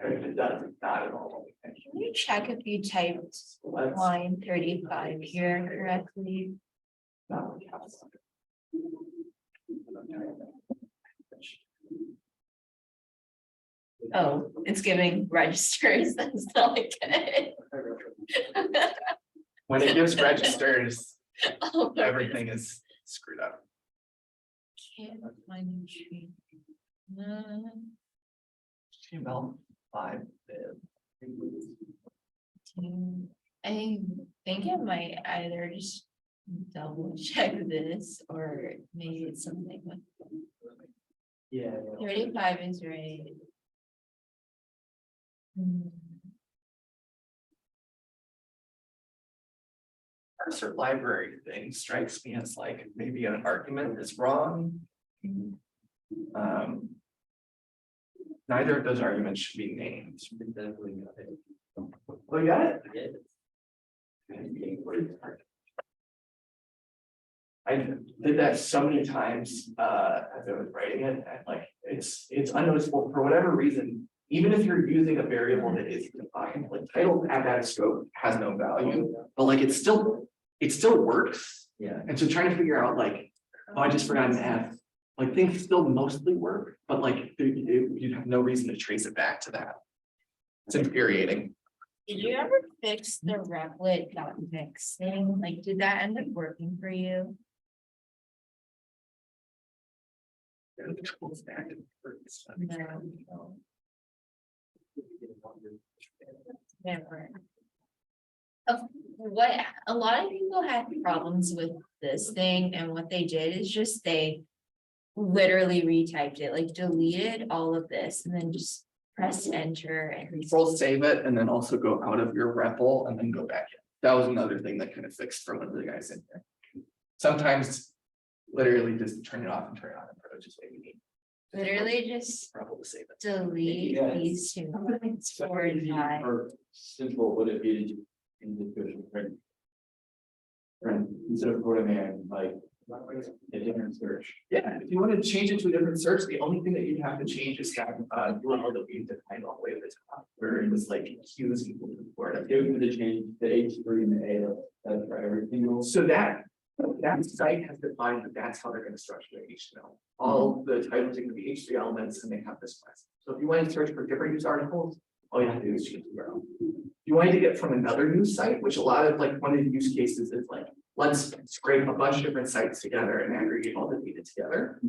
Or if it does, it's not at all. Can you check if you typed Let's line 35 here correctly? not look at Oh, it's giving registers, that's not good. When it gives registers, Oh, there it is. everything is screwed up. Can't find tree. HTML5. I think it might either just double check this or maybe it's something with Yeah. 35 is right. Cursor library thing strikes me as like maybe an argument is wrong. Neither of those arguments should be named. Oh, you got it? I did that so many times as I was writing it, and like it's unnoticeable for whatever reason. Even if you're using a variable that is defined, like title at that scope has no value, but like it still works. Yeah. And so trying to figure out like, oh, I just forgot an F, like things still mostly work, but like you have no reason to trace it back to that. It's infuriating. Did you ever fix the replit.mix thing? Like, did that end up working for you? No. Never. What a lot of people had problems with this thing, and what they did is just they literally retyped it, like deleted all of this and then just press enter and Control save it and then also go out of your REPL and then go back in. That was another thing that kind of fixed for one of the guys in there. Sometimes literally just turn it off and turn it on and just maybe need literally just REPL to save it. delete Yeah. these two lines, 4 and 5. Or simple would it be to in the question, right? Right, instead of go to man, like a different search. Yeah, if you want to change it to a different search, the only thing that you'd have to change is that URL that we defined all the way at the top, where it was like Q's equal to Florida. If we were to change the H3 and the A, that's for everything else. So that site has defined that that's how they're going to structure their HTML. All the titles are going to be H3 elements and they have this class. So if you want to search for different news articles, all you have to do is change the URL. If you want to get from another news site, which a lot of like one of the use cases is like, let's scrape a bunch of different sites together and aggregate all the data together.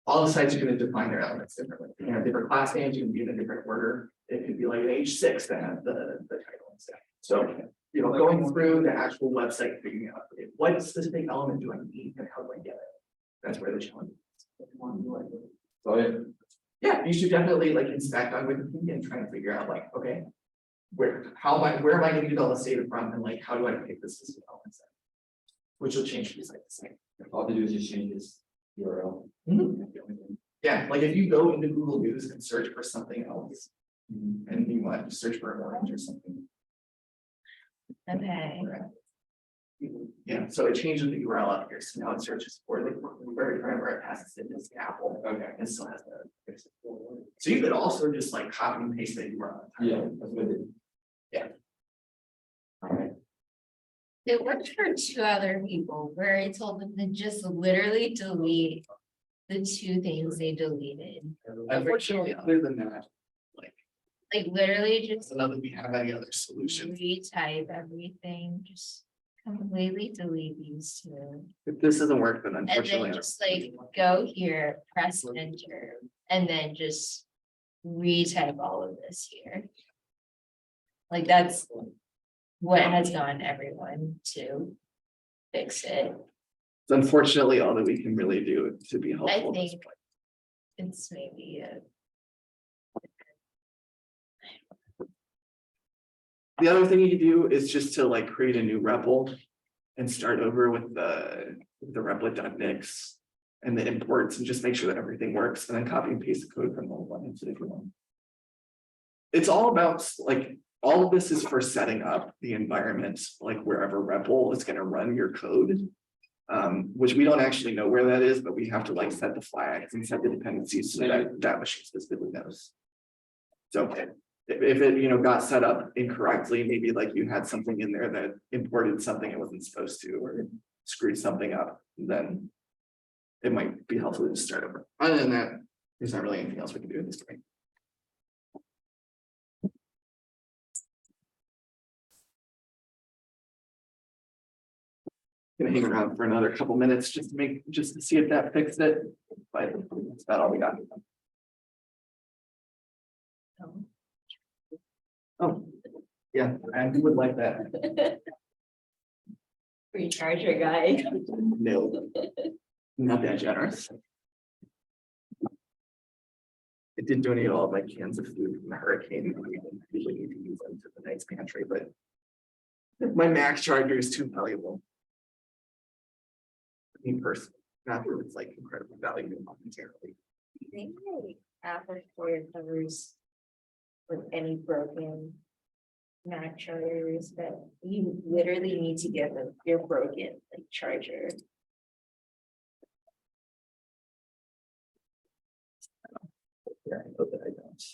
All the sites are going to define their elements differently. You have different class names, you can be in a different order. It could be like an H6 that have the title and stuff. So, you know, going through the actual website, figuring out what specific element do I need and how do I get it? That's where the challenge is. So Yeah, you should definitely like inspect on Wikipedia and try to figure out like, okay, where am I going to get all this data from, and like, how do I pick this specific element set? Which will change from site to site. all to do is just change this URL. Yeah, like if you go into Google News and search for something else, and you want to search for an orange or something. Okay. Yeah, so it changes the URL up here, so now it searches for the wherever it passes it as Apple. Okay. And still has the. So you could also just like copy and paste that URL. Yeah, that's what it is. It worked for 2 other people where I told them to just literally delete the 2 things they deleted. Unfortunately, other than that, Like literally just none that we have any other solution. retype everything, just completely delete these 2. If this doesn't work, then And unfortunately. then just like go here, press enter, and then just retype all of this here. Like that's what has gotten everyone to fix it. It's unfortunately all that we can really do to be helpful. I at this think point. it's maybe a The other thing you can do is just to like create a new REPL and start over with the replit.mix and the imports and just make sure that everything works, and then copy and paste the code from the old one into the new one. It's all about like all of this is for setting up the environment, like wherever REPL is gonna run your code. Which we don't actually know where that is, but we have to like set the flags and set the dependencies so that that machine specifically knows. So if it, you know, got set up incorrectly, maybe like you had something in there that imported something it wasn't supposed to, or screwed something up, then it might be helpful to just start over. Other than that, there's not really anything else we can do at this point. Gonna hang around for another couple minutes just to see if that fixed it, but that's about all we got. Oh, yeah, I would like that. Free charger guy. No, not that generous. It did donate all of my cans of food from the hurricane. We didn't usually need to use them to the night's pantry, but my Mac charger is too valuable. Me personally, not that it's like incredibly valuable monetarily. I think like Apple Store covers with any broken Mac chargers, but you literally need to get your broken like charger. Yeah, I know that